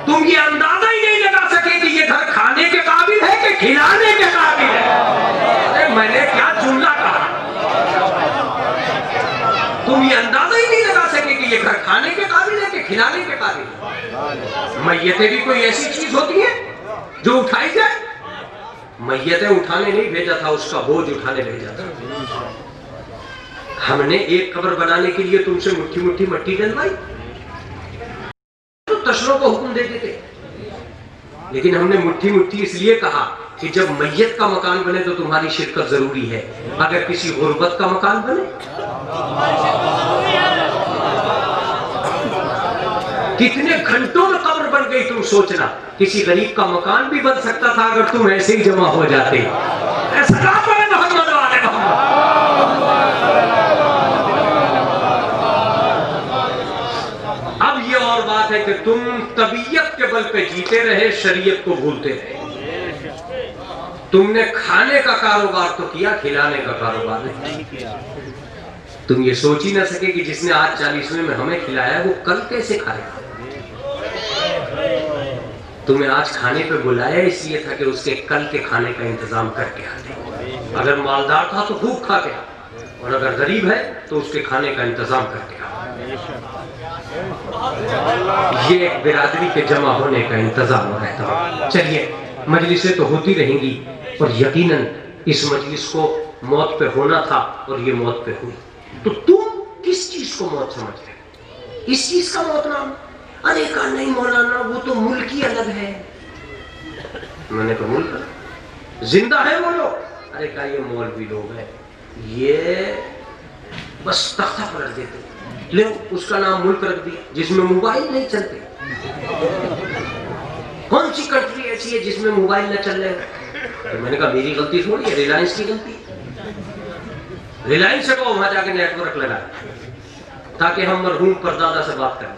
तुम ये अंदाजा ही नहीं लगा सके कि ये घर खाने के काबिल है कि खिलाने के काबिल है। अरे मैंने क्या जुमला कहा। तुम ये अंदाजा ही नहीं लगा सके कि ये घर खाने के काबिल है कि खिलाने के काबिल है। मैयतें भी कोई ऐसी चीज होती है जो उठाई जाए? मैयतें उठाने नहीं भेजा था, उसका बोझ उठाने भेजा था। हमने एक कब्र बनाने के लिए तुमसे मुट्ठी मुट्ठी मट्टी डलवाई, तो तशरों को हुक्म दे देते। लेकिन हमने मुट्ठी मुट्ठी इसलिए कहा कि जब मैयत का मकान बने तो तुम्हारी शिरकत जरूरी है। अगर किसी गुर्बत का मकान बने, कितने घंटों में कब्र बन गई तुम सोचना। किसी गरीब का मकान भी बन सकता था अगर तुम ऐसे ही जमा हो जाते। ऐसा मोहम्मद वाले अब ये और बात है कि तुम तबीयत के बल पे जीते रहे, शरीयत को भूलते रहे। तुमने खाने का कारोबार तो किया, खिलाने का कारोबार नहीं किया। तुम ये सोच ही ना सके कि जिसने आज 40वें में हमें खिलाया वो कल कैसे खाएगा। तुम्हें आज खाने पे बुलाया इसलिए था कि उसके कल के खाने का इंतजाम करके आते। अगर मालदार था तो भूख खा के, और अगर गरीब है तो उसके खाने का इंतजाम करके आ। ये एक बिरादरी के जमा होने का इंतजाम रहता। चलिए, मजलिसें तो होती रहेंगी, और यकीनन इस मजलिस को मौत पे होना था और ये मौत पे हुई। तो तुम किस चीज को मौत समझते हो? इस चीज का मौत नाम? अरे कहा नहीं मौलाना, वो तो मुल्क ही अलग है। मैंने कहा मुल्क जिंदा है वो लोग? अरे कहा ये मौलवी लोग हैं, ये बस तख्ता पलट देते। ले उसका नाम मुल्क रख दिया जिसमें मोबाइल नहीं चलते। कौन सी कंट्री ऐसी है जिसमें मोबाइल न चल रहे? तो मैंने कहा मेरी गलती थोड़ी है, रिलायंस की गलती। रिलायंस को वहां जाके नेटवर्क लगा ताकि हम मरहूम परदादा से बात करें।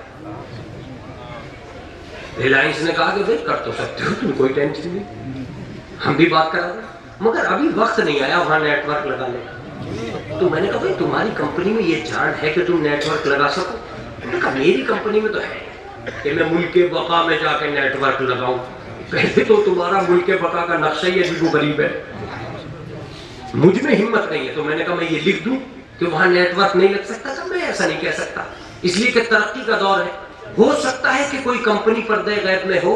रिलायंस ने कहा कि भाई कर तो सकते हो तुम, कोई टेंशन नहीं, हम भी बात करा दें, मगर अभी वक्त नहीं आया वहां नेटवर्क लगाने का। तो मैंने कहा भाई तुम्हारी कंपनी में ये जान है कि तुम नेटवर्क लगा सको? मैंने कहा मेरी कंपनी में तो है कि मैं मुल्क के बका में जाके नेटवर्क लगाऊं। पहले तो तुम्हारा मुल्क के बका का नक्शा ही अजीबो गरीब है, मुझ में हिम्मत नहीं है। तो मैंने कहा मैं ये लिख दूं कि वहां नेटवर्क नहीं लग सकता? तो मैं ऐसा नहीं कह सकता, इसलिए कि तरक्की का दौर है। हो सकता है कि कोई कंपनी पर्दे गैब में हो।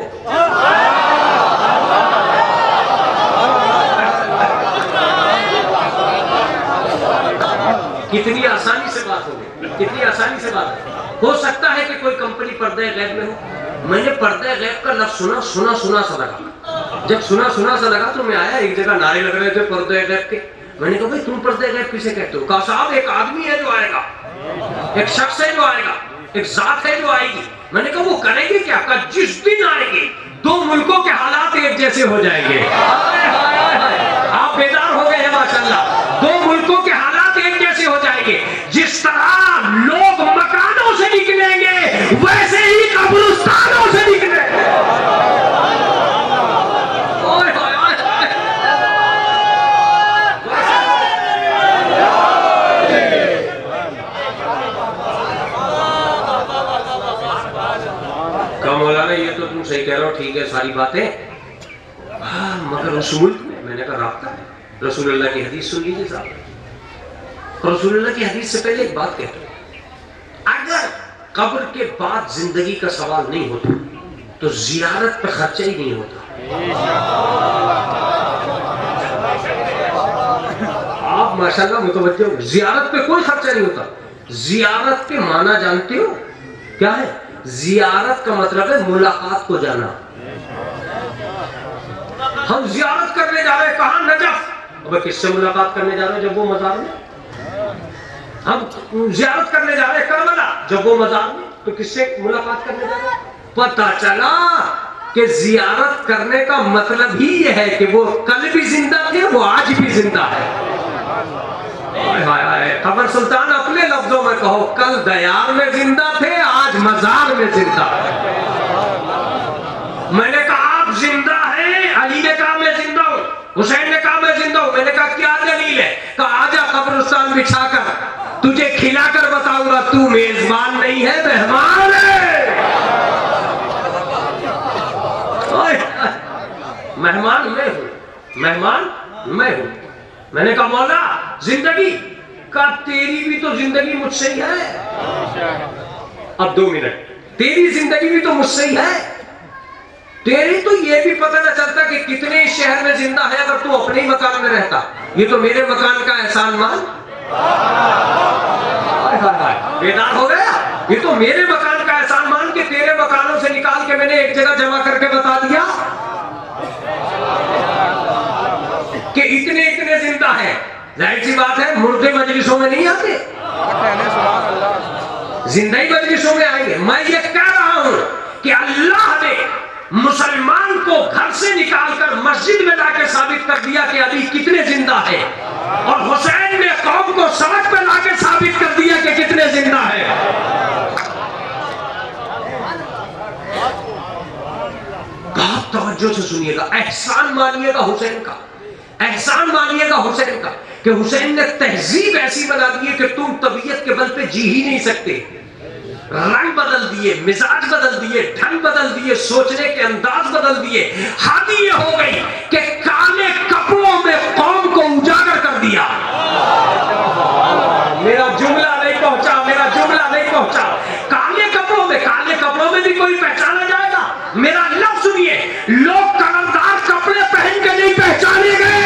कितनी आसानी से बात हो गई, कितनी आसानी से बात हो सकता है कि कोई कंपनी पर्दे गैब में हो। मैंने पर्दे गैब का लफ्ज सुना सा लगा। जब सुना सा लगा तो मैं आया, एक जगह नारे लग रहे थे पर्दे गैब के। मैंने कहा भाई तुम पर्दे गैब किसे कहते हो? कहा साहब एक आदमी है जो आएगा, एक शख्स है जो आएगा, एक जात है जो आएगी। मैंने कहा वो करेंगे क्या? कहा जिस दिन आएंगे 2 मुल्कों के हालात एक जैसे हो जाएंगे। आप बेदार हो गए हैं माशाल्लाह। 2 मुल्कों के हालात एक जैसे हो जाएंगे। जिस तरह लोग मकानों से निकलेंगे वैसे ही कब्रिस्तानों से निकलेंगे। मौलाना ये तो तुम सही कह रहे हो, ठीक है सारी बातें, मगर उस मुल्क में मैंने कहा राब्ता है। रसूलुल्लाह की हदीस सुन लीजिए साहब। रसूलुल्लाह की हदीस से पहले एक बात कहते हैं, अगर कब्र के बाद जिंदगी का सवाल नहीं होता तो जियारत पे खर्चा ही नहीं होता। आप माशाल्लाह मुतवज्जो हो, जियारत पे कोई खर्चा नहीं होता। जियारत के माना जानते हो क्या है? जियारत का मतलब है मुलाकात को जाना। हम जियारत करने जा रहे हैं, कहां? नजफ। अब किससे मुलाकात करने जा रहे हो जब वो मजार में? हम जियारत करने जा रहे हैं करबला जब वो मजार में, तो किससे मुलाकात करने जा रहे हैं? पता चला कि जियारत करने का मतलब ही यह है कि वो कल भी जिंदा थे, वो आज भी जिंदा है। खबर सुल्तान अपने लफ्जों में कहो, कल दयार में जिंदा थे, आज मजार में जिंदा है। मैंने कहा आप जिंदा हैं? अली ने कहा मैं जिंदा हूं, हुसैन ने कहा मैं जिंदा हूं। मैंने कहा क्या दलील है? कहा आजा कब्रिस्तान बिछाकर तुझे खिलाकर बताऊंगा, तू मेजबान नहीं है, मेहमान है। मेहमान मैं हूं, मेहमान मैं हूं। मैंने कहा मौला जिंदगी का, तेरी भी तो जिंदगी मुझसे ही है। अब 2 मिनट, तेरी जिंदगी भी तो मुझसे ही है। तेरी तो ये भी पता न चलता कि कितने शहर में जिंदा है अगर तू अपने ही मकान में रहता। ये तो मेरे मकान का एहसान मान। बेदार हो गया? ये तो मेरे मकान का एहसान मान के तेरे मकानों से निकाल के मैंने एक जगह जमा करके बता दिया कि इतने इतने जिंदा है। जाहिर सी बात है मुर्दे मजलिसों में नहीं आते, जिंदा ही मजलिसों में आएंगे। मैं ये कह रहा हूं कि अल्लाह ने मुसलमान को घर से निकालकर मस्जिद में लाकर साबित कर दिया कि अली कितने जिंदा है, और हुसैन ने कौम को सड़क पर लाकर साबित कर दिया कि कितने जिंदा है। बहुत तवज्जो से सुनिएगा, एहसान मानिएगा हुसैन का, एहसान मानिएगा हुसैन का कि हुसैन ने तहजीब ऐसी बना दी है कि तुम तबीयत के बल पे जी ही नहीं सकते। रंग बदल दिए, मिजाज बदल दिए, ढंग बदल दिए, सोचने के अंदाज बदल दिए। हद ये हो गई कि काले कपड़ों में कौम को उजागर कर दिया। मेरा जुमला नहीं पहुंचा, मेरा जुमला नहीं पहुंचा। काले कपड़ों में भी कोई पहचाना जाएगा? मेरा लफ्ज सुनिए, लोग कलरदार कपड़े पहन के नहीं पहचाने गए।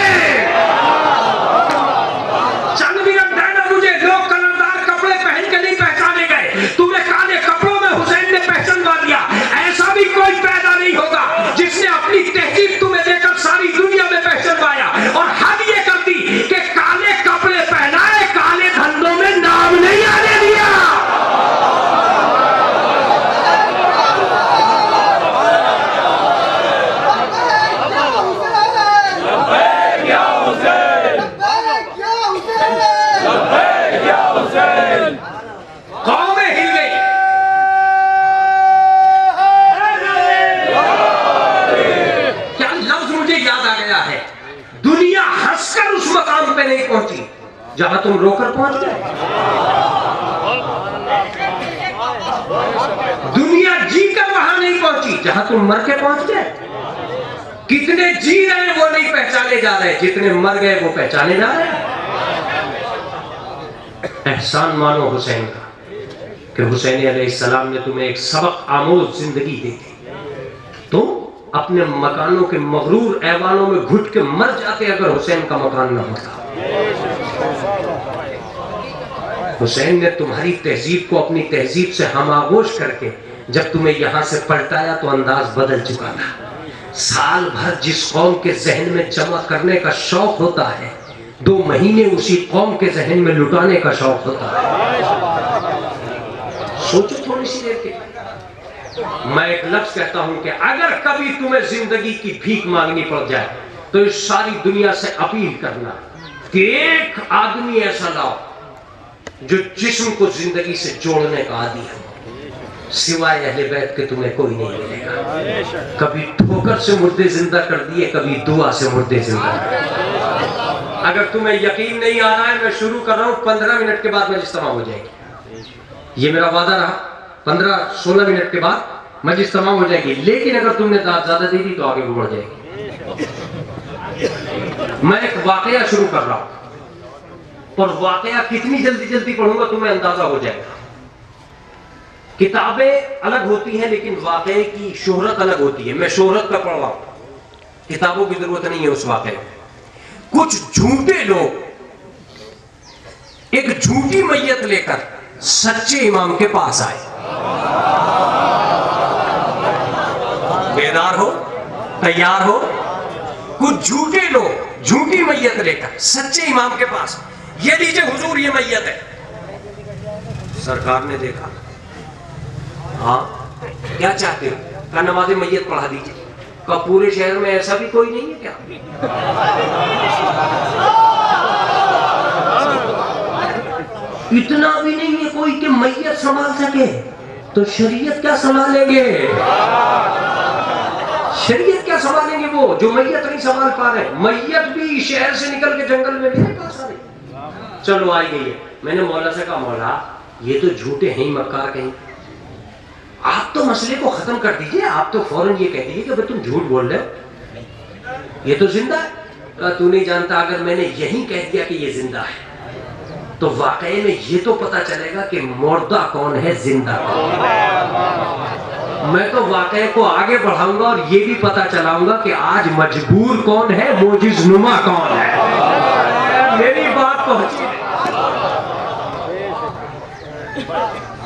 चंद मिनट देना मुझे, लोग कलरदार कपड़े पहन के नहीं पहचाने गए। तुम्हें काले कपड़ों में हुसैन ने पहचानवा दिया। ऐसा भी कोई पैदा नहीं होगा जिसने अपनी तहजीब तुम्हें देकर सारी दुनिया में पहचानवाया। और हद ये कर दी कि काले कपड़े पहनाए, काले धंधों में नाम नहीं आने दिया। कौमें हिल गई। क्या लफ्ज मुझे याद आ गया है, दुनिया हंसकर उस मकाम पे नहीं पहुंची जहां तुम रोकर पहुंच गए। दुनिया जीकर वहां नहीं पहुंची जहां तुम मर के पहुंच गए। कितने जी रहे हैं वो नहीं पहचाने जा रहे, जितने मर गए वो पहचाने जा रहे हैं। एहसान मानो हुसैन का कि हुसैन अलैहिस्सलाम ने तुम्हें एक सबक आमोज जिंदगी दी थी। तो अपने मकानों के मगरूर ऐवानों में घुट के मर जाते अगर हुसैन का मकान न होता। हुसैन ने तुम्हारी तहजीब को अपनी तहजीब से हमागोश करके जब तुम्हें यहां से पलटाया तो अंदाज बदल चुका था। साल भर जिस कौम के जहन में जमा करने का शौक होता है, 2 महीने उसी कौम के जहन में लुटाने का शौक होता है। सोचो थोड़ी सी देर के। मैं एक लफ्ज कहता हूं कि अगर कभी तुम्हें जिंदगी की भीख मांगनी पड़ जाए तो इस सारी दुनिया से अपील करना कि एक आदमी ऐसा लाओ जो जिस्म को जिंदगी से जोड़ने का आदी है। सिवाय अहले बैत के तुम्हें कोई नहीं मिलेगा। कभी ठोकर से मुर्दे जिंदा कर दिए, कभी दुआ से मुर्दे जिंदा। अगर तुम्हें यकीन नहीं आ रहा है, मैं शुरू कर रहा हूं, 15 मिनट के बाद मजलिस तमाम हो जाएगी। ये मेरा वादा रहा, 15-16 मिनट के बाद मजलिस तमाम हो जाएगी। लेकिन अगर तुमने ज्यादा दे दी तो आगे बढ़ जाएगी। मैं एक वाकया शुरू कर रहा हूं और वाकया कितनी जल्दी जल्दी पढ़ूंगा तुम्हें अंदाजा हो जाएगा। किताबें अलग होती हैं लेकिन वाकये की शोहरत अलग होती है। मैं शोहरत का पढ़ रहा हूं, किताबों की जरूरत नहीं है उस वाकये में। कुछ झूठे लोग एक झूठी मैयत लेकर सच्चे इमाम के पास आए। बेदार हो, तैयार हो, कुछ झूठे लोग झूठी मैयत लेकर सच्चे इमाम के पास, ये लीजिए हुजूर ये मैयत है। सरकार ने देखा, हाँ क्या चाहते हो? कहा नमाज़े मैयत पढ़ा दीजिए। कहा पूरे शहर में ऐसा भी कोई नहीं है क्या? इतना भी नहीं है कोई कि मैयत संभाल सके, तो शरीयत क्या संभालेंगे? शरीयत क्या संभालेंगे वो जो मैयत नहीं संभाल पा रहे? मैयत भी शहर से निकल के जंगल में मेरे पास आ रही। चलो आई गई है। मैंने मौला से कहा मौला ये तो झूठे हैं ही मक्कार कहीं, आप तो मसले को खत्म कर दीजिए, आप तो फौरन ये कह दीजिए कि भाई तुम झूठ बोल रहे हो, ये तो जिंदा है। कहा तू नहीं जानता, अगर मैंने यही कह दिया कि ये जिंदा है तो वाकई में ये तो पता चलेगा कि मुर्दा कौन है जिंदा कौन है। मैं तो वाकई को आगे बढ़ाऊंगा और ये भी पता चलाऊंगा कि आज मजबूर कौन है, मोजिज़नुमा कौन है। मेरी बात पहुंची।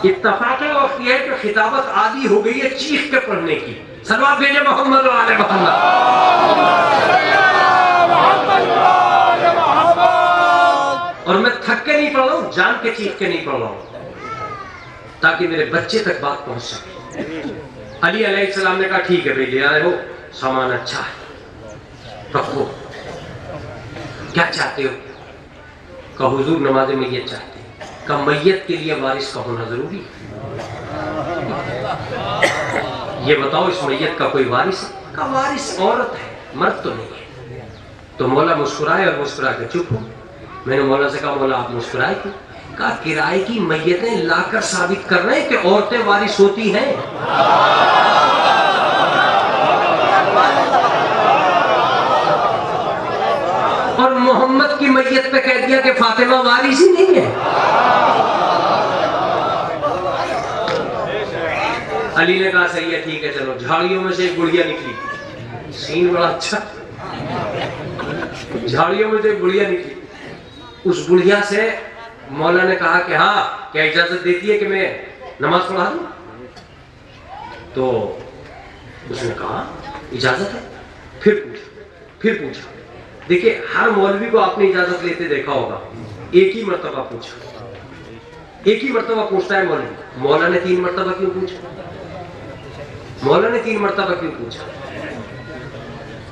इत्तफाक़ वक्त यह है कि खिताबत आदि हो गई है चीख के पढ़ने की। सलवात भेजे मोहम्मद वाले मोहम्मद। और मैं थक के नहीं पढ़ रहा हूं, जान के चीख के नहीं पढ़ रहा हूं, ताकि मेरे बच्चे तक बात पहुंच सके। अली अलैहिस्सलाम ने कहा ठीक है भाई ले आए हो, सामान अच्छा है रखो, क्या चाहते हो? कहा हुजूर नमाज़े मैयत चाहते हैं। कहा मैयत के लिए वारिस का होना जरूरी है, ये बताओ इस मैयत का कोई वारिस है? कहा वारिस औरत है, मर्द तो नहीं है। तो मौला मुस्कुराए और मुस्कुरा के चुप हो। मैंने मौला से कहा मौला आप मुस्कुराए क्यों? कहा किराए की मैयतें लाकर साबित कर रहे हैं कि औरतें वारिस होती हैं। और मोहम्मद की मैयत पे कह दिया कि फातिमा वारिस ही नहीं है। अली ने कहा सही है ठीक है चलो। झाड़ियों में से एक गुड़िया निकली, सीन बड़ा अच्छा। झाड़ियों में से एक गुड़िया निकली, उस बुढ़िया से मौला ने कहा कि हाँ क्या इजाजत देती है कि मैं नमाज पढ़ा दूं? तो उसने कहा इजाजत है। फिर पूछा। देखिए हर मौलवी को आपने इजाजत लेते देखा होगा, एक ही मर्तबा पूछा, एक ही मर्तबा पूछता है मौलवी। मौला ने 3 मर्तबा क्यों पूछा? मौला ने 3 मर्तबा क्यों पूछा?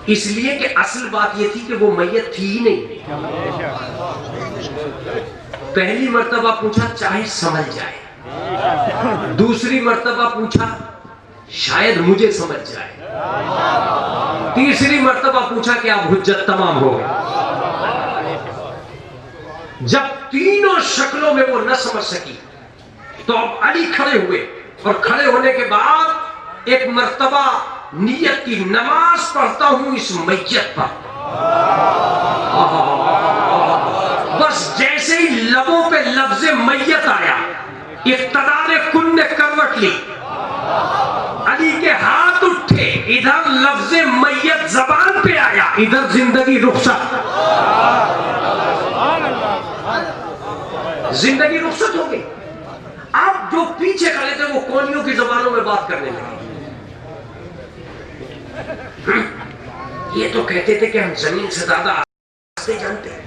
इसलिए कि असल बात यह थी कि वो मैयत थी ही नहीं। पहली मर्तबा पूछा चाहे समझ जाए, दूसरी मर्तबा पूछा शायद मुझे समझ जाए, तीसरी मर्तबा पूछा कि अब हुज्जत तमाम हो गई। जब तीनों शक्लों में वो न समझ सकी तो अब अली खड़े हुए और खड़े होने के बाद एक मर्तबा नियत की नमाज पढ़ता हूं इस मैयत पर। बस जैसे ही लबों पे लफ्ज़े मैयत आया, इक़्तिदार कुन ने करवट ली, अली के हाथ उठे, इधर लफ्ज़े मैयत ज़बान पे आया, इधर जिंदगी रुखसत। जिंदगी रुखसत हो गई। अब जो पीछे खड़े थे वो कोनियों की जबानों में बात करने लगे। ये तो कहते थे कि हम जमीन से ज्यादा आस्ते जानते हैं,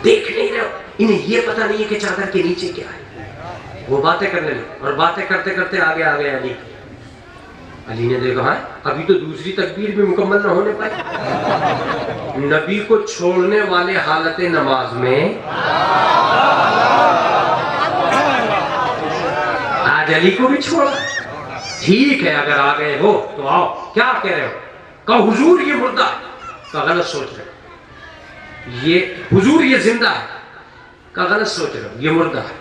देख नहीं रहे हो, इन्हें ये पता नहीं है कि चादर के नीचे क्या है। वो बातें करने लगे और बातें करते करते आगे आ गए अली। अली ने देखा है अभी तो दूसरी तकबीर भी मुकम्मल न होने पाई। नबी को छोड़ने वाले हालत नमाज में आज अली को भी छोड़ा। ठीक है अगर आ गए हो तो आओ, क्या कह रहे हो? कहा हुजूर ये मुर्दा है। कहा गलत सोच रहे हो। ये हुजूर ये जिंदा है। कहा गलत सोच रहे हो, ये मुर्दा है।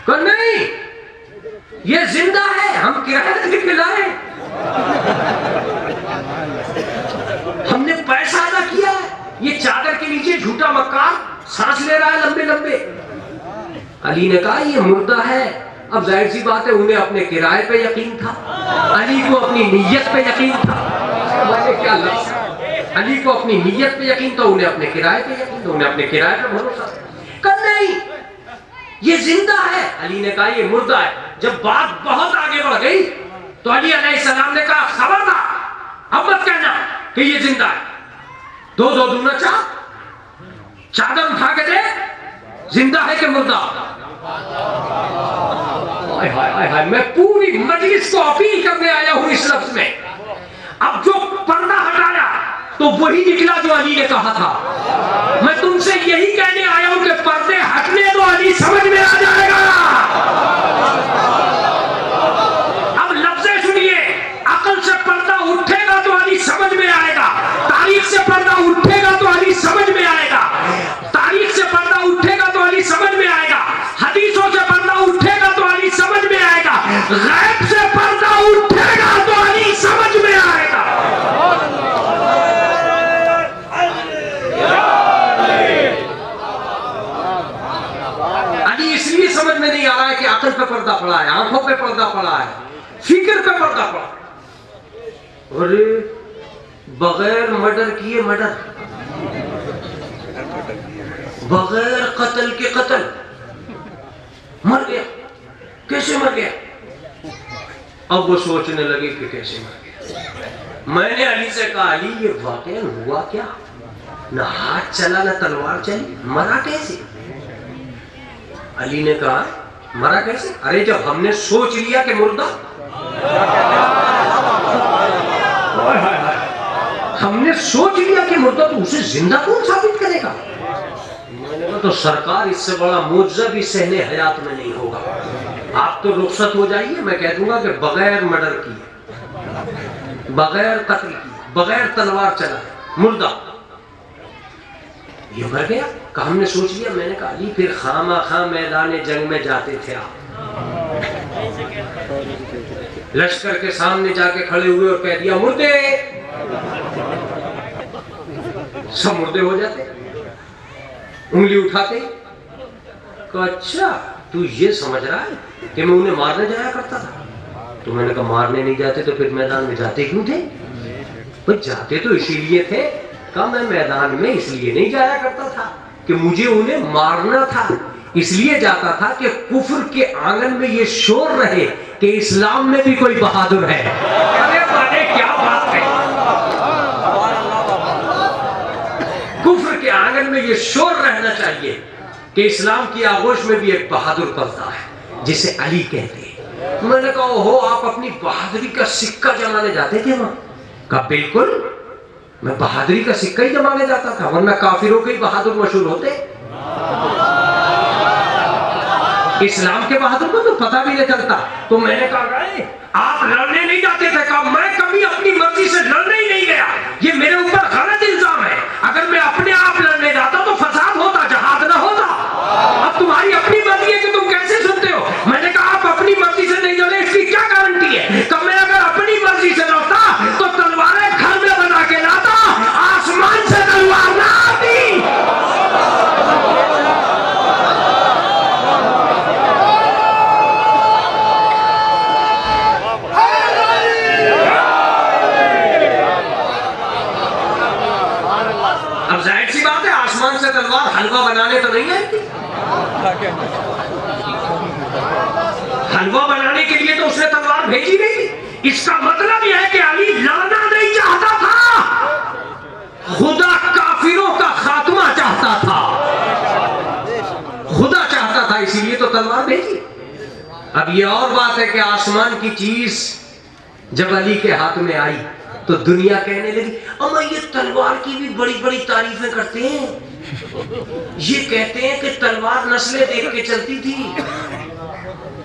कहा नहीं ये जिंदा है, हम किराए लेके लाए, हमने पैसा अदा किया है। ये चादर के नीचे झूठा मक्कार सांस ले रहा है लंबे लंबे। अली ने कहा ये मुर्दा है। अब जाहिर सी बात है उन्हें अपने किराए पे यकीन था, अली को अपनी नीयत पे यकीन था। क्या लफ्ज़, अली को अपनी नीयत पे यकीन था, उन्हें अपने किराए पे यकीन था, उन्हें अपने किराए पे भरोसा। कहा नहीं ये जिंदा है। अली ने कहा ये मुर्दा है। जब बात बहुत आगे बढ़ गई तो अली अलैहिस्सलाम ने कहा खबरदार अब मत कहना कि ये जिंदा है। दो दो दूना चार, चादर उठा के दे, जिंदा है कि मुर्दा? हाय हाय हाय हाय, मैं पूरी मजलिस को अपील करने आया हूं इस लफ्ज में। अब जो पर्दा हटाया तो वही निकला जो अली ने कहा था। मैं तुमसे यही कहने आया हूं कि पर्दे हटने दो, अली समझ में आ जाएगा। अब लफ्ज़ें सुनिए, अकल से पर्दा उठेगा तो अली समझ में आएगा, तारीख से पर्दा उठेगा तो अली समझ में आएगा, तारीख से पर्दा उठेगा तो अली समझ में आएगा, हदीसों से पर्दा उठेगा तो अली समझ में आएगा, गैब से पर्दा उठेगा तो अली समझ में आएगा। अली इसलिए समझ में नहीं आ रहा है कि अकल पे पर्दा पड़ा है, आंखों पे पर्दा पड़ा है, फिक्र पे पर्दा पड़ा। अरे बगैर मर्डर किए मर्डर, बगैर कत्ल के कत्ल, मर गया। कैसे मर गया? अब वो सोचने लगे कि कैसे मर गया। मैंने अली से कहा, अली ये वाकया हुआ क्या? ना हाथ चला ना तलवार चली, मरा कैसे? अली ने कहा, मरा कैसे? अरे जब हमने सोच लिया कि मुर्दा, हमने सोच लिया कि मुर्दा, तो उसे जिंदा कौन साबित करेगा? मैंने कहा तो सरकार, इससे बड़ा मुआवजा भी सहने हयात में नहीं होगा। आप तो रुखसत हो जाइए, मैं कह दूंगा कि बगैर मर्डर किए, बगैर कत्ल किए, बगैर तलवार चलाए मुर्दा, ये मर गया। कहा हमने सोच लिया। मैंने कहा अली फिर खामा खा मैदान जंग में जाते थे आप, लश्कर के सामने जाके खड़े हुए और कह दिया मुर्दे, सब मुर्दे हो जाते, उंगली उठाते। कहा अच्छा तू ये समझ रहा है कि मैं उन्हें मारने जाया करता था? तो मैंने कहा मारने नहीं जाते तो फिर मैदान में जाते क्यों थे? भाई जाते तो इसीलिए थे। कहा मैं मैदान में इसलिए नहीं जाया करता था कि मुझे उन्हें मारना था, इसलिए जाता था कि कुफ्र के आंगन में ये शोर रहे कि इस्लाम में भी कोई बहादुर है। अरे बाने क्या बात है, कुफ्र के आंगन में ये शोर रहना चाहिए कि इस्लाम की आगोश में भी एक बहादुर पलता है जिसे अली कहते हैं। मैंने कहा हो आप अपनी बहादुरी का सिक्का जमाने जाते थे वहां? कहा बिल्कुल, मैं बहादुरी का सिक्का ही जमाने जाता था, वरना काफिरों के बहादुर मशहूर होते। इस्लाम के बहादुर को तो पता भी नहीं चलता। तो मैंने कहा आप लड़ने नहीं जाते थे? कहा मैं कभी अपनी मर्जी से लड़ने ही नहीं गया, ये मेरे ऊपर गलत इल्जाम है। अगर मैं अपने आप लड़ने जाता तो फसाद होता, जहाद ना होता। अब तुम्हारी अपनी मर्जी है कि तुम कैसे सुनते हो। मैंने कहा आप अपनी मर्जी से नहीं लड़े, इसकी क्या गारंटी है? कब मैं अगर अपनी मर्जी से लड़ता तो तलवारें घर में बना के लाता, आसमान से तलवार ना आती। अब जाहिर सी बात है आसमान से तलवार हलवा बनाने तो नहीं आती। हलवा बनाने के लिए तो उसने तलवार भेजी नहीं थी। इसका मतलब यह है कि अली लड़ना नहीं चाहता था, खुदा काफिरों का खात्मा चाहता था, खुदा चाहता था, इसीलिए तो तलवार भेजी। अब ये और बात है कि आसमान की चीज जब अली के हाथ में आई तो दुनिया कहने लगी अम्मा ये तलवार की भी बड़ी बड़ी तारीफें करते हैं, ये कहते हैं कि तलवार नस्लें देख के चलती थी।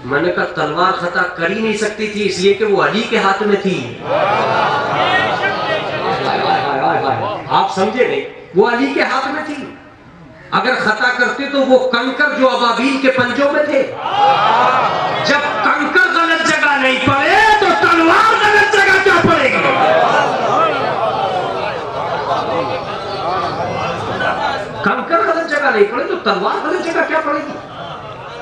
मैंने कहा तलवार खता कर ही नहीं सकती थी, इसलिए कि वो अली के हाथ में थी। आप समझे नहीं, वो अली के हाथ में थी। अगर खता करते तो वो कंकर जो अबाबील के पंजों में थे, जब कंकर गलत जगह नहीं पड़े तो तलवार गलत जगह क्या पड़ेगी? कंकर गलत जगह नहीं पड़े तो तलवार गलत जगह क्या पड़ेगी?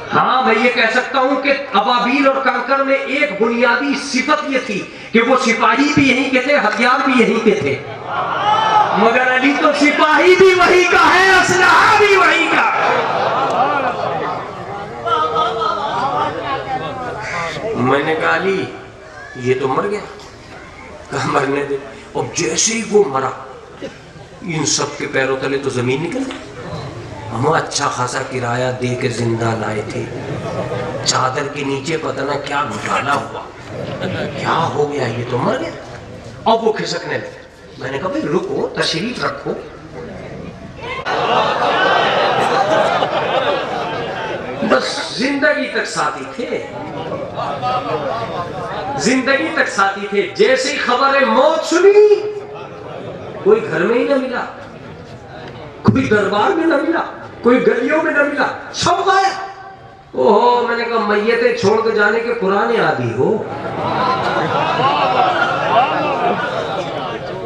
हाँ मैं ये कह सकता हूं कि अबाबील और कंकर में एक बुनियादी सिफत ये थी कि वो सिपाही भी यहीं के थे, हथियार भी यहीं के थे, मगर अली तो सिपाही भी वही का है, असलहा भी वही का। मैंने कहा अली ये तो मर गया। कहा मरने दे। और जैसे ही वो मरा इन सब के पैरों तले तो जमीन निकल गई। हम अच्छा खासा किराया दे के जिंदा लाए थे, चादर के नीचे पता ना क्या घोटाला हुआ, क्या हो गया, ये तो मर गया। अब वो खिसकने लगे। मैंने कहा भाई रुको, तशरीफ रखो। बस जिंदगी तक साथी थे, जिंदगी तक साथी थे। जैसे ही खबर है मौत सुनी, कोई घर में ही ना मिला, कोई दरबार में ना मिला, कोई गलियों में ना मिला, सब गायब। ओहो, मैंने कहा मैयतें छोड़ के जाने के पुराने आदि हो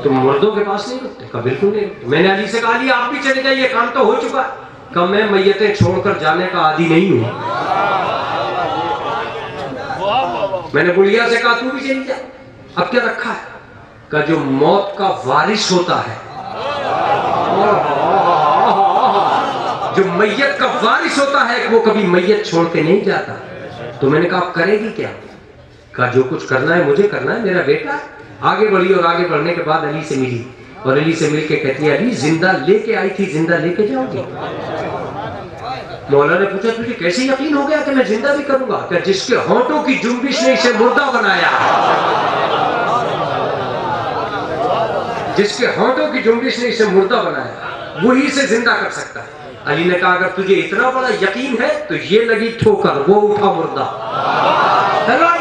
तुम, मुर्दों के पास नहीं रुकते? कहा बिल्कुल नहीं। मैंने अली से कहा अली आप भी चले जाइए, काम तो हो चुका। कहा मैं मैयतें छोड़कर जाने का आदि नहीं हूं। मैंने बुढ़िया से कहा तू भी चली जा। अब क्या रखा है? कहा जो मौत का वारिस होता है, जो मैयत का वारिस होता है, वो कभी मैयत छोड़ के नहीं जाता। तो मैंने कहा आप करेगी क्या? कहा जो कुछ करना है मुझे करना है, मेरा बेटा है। आगे बढ़ी और आगे बढ़ने के बाद अली से मिली और अली से मिलके कहती है अली जिंदा लेके आई थी, जिंदा लेके जाओगी? मौला ने पूछा तुझे कैसे यकीन हो गया कि मैं जिंदा भी करूंगा? क्या जिसके होंठों की जुम्बिश ने इसे मुर्दा बनाया, जिसके होंठों की जुम्बिश ने इसे मुर्दा बनाया, वही इसे जिंदा कर सकता है। अली ने कहा अगर तुझे इतना बड़ा यकीन है तो ये लगी ठोकर, वो उठा मुर्दा।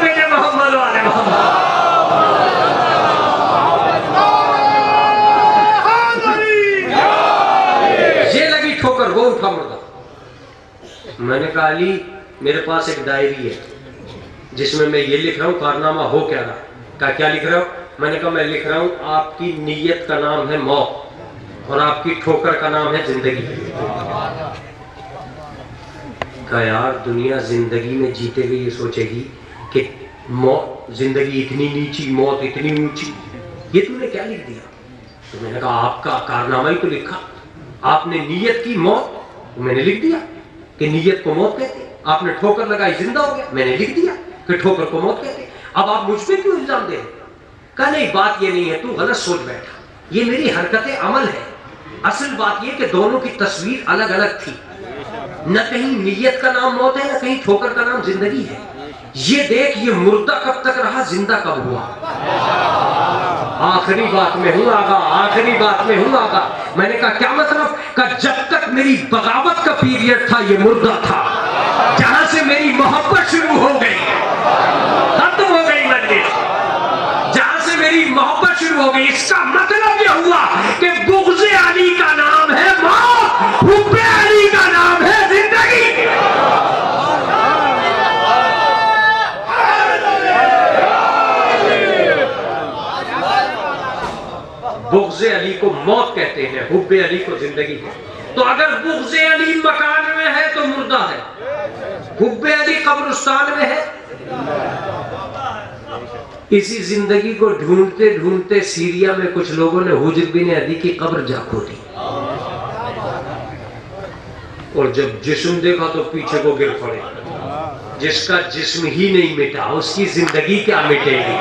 बेटे मोहम्मद वाले मोहम्मद, ये लगी ठोकर, वो उठा मुर्दा। मैंने कहा अली मेरे पास एक डायरी है जिसमें मैं ये लिख रहा हूँ कारनामा हो क्या रहा। कहा क्या लिख रहा हूँ? मैंने कहा मैं लिख रहा हूँ आपकी नीयत का नाम है मौत और आपकी ठोकर का नाम है जिंदगी। कहा यार दुनिया जिंदगी में जीते हुए ये सोचेगी कि मौत, जिंदगी इतनी नीची, मौत इतनी ऊंची, ये तूने क्या लिख दिया? तो मैंने कहा आपका कारनामा ही तो लिखा, आपने नीयत की मौत, तो मैंने लिख दिया कि नीयत को मौत कहते। आपने ठोकर लगाई जिंदा हो गया, मैंने लिख दिया कि ठोकर को मौत कहते। अब आप मुझ पे क्यों इल्जाम दे रहे? कहा नहीं बात ये नहीं है, तू गलत सोच बैठा, ये मेरी हरकत अमल है। असल बात ये कि दोनों की तस्वीर अलग अलग थी, न कहीं नीयत का नाम मौत है, न कहीं ठोकर का नाम जिंदगी है। ये देख ये मुर्दा कब तक रहा, जिंदा कब हुआ। आखिरी बात में हूं आगा, आखिरी बात में हूं आगा। मैंने कहा क्या मतलब? का जब तक मेरी बगावत का पीरियड था ये मुर्दा था, जहां से मेरी मोहब्बत शुरू हो गई, खत्म हो गई मजलिस, जहां से मेरी मोहब्बत शुरू हो गई, इसका मतलब यह हुआ कि बुग़्ज़े अली का नाम है मौत, हुब्बे अली का नाम है जिंदगी। बुग़्ज़े अली को मौत कहते हैं, हुब्बे अली को जिंदगी है। तो अगर बुग़्ज़े अली मकान में है तो मुर्दा है, हुब्बे अली कब्रिस्तान में है। इसी जिंदगी को ढूंढते ढूंढते सीरिया में कुछ लोगों ने हुज्र बिन अदी की कब्र जा खोदी और जब जिस्म देखा तो पीछे को गिर पड़े। जिसका जिस्म ही नहीं मिटा उसकी जिंदगी क्या मिटेगी?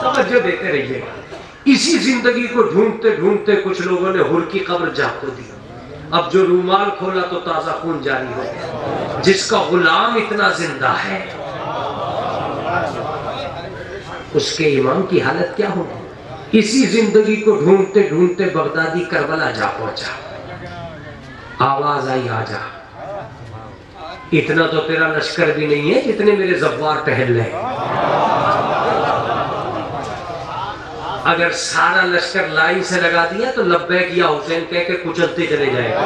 तवज्जो देते रहिएगा। इसी जिंदगी को ढूंढते ढूंढते कुछ लोगों ने हुर की कब्र जा खोदी। अब जो रूमाल खोला तो ताजा खून जारी हो गया। जिसका गुलाम इतना जिंदा है उसके इमाम की हालत क्या होगी? इसी जिंदगी को ढूंढते ढूंढते बगदादी करबला जा पहुंचा। आवाज आई आजा। इतना तो तेरा लश्कर भी नहीं है जितने मेरे जब्बार टहल रहे। अगर सारा लश्कर लाइन से लगा दिया तो लब्बैक या हुसैन कह के कुचलते चले जाएगा।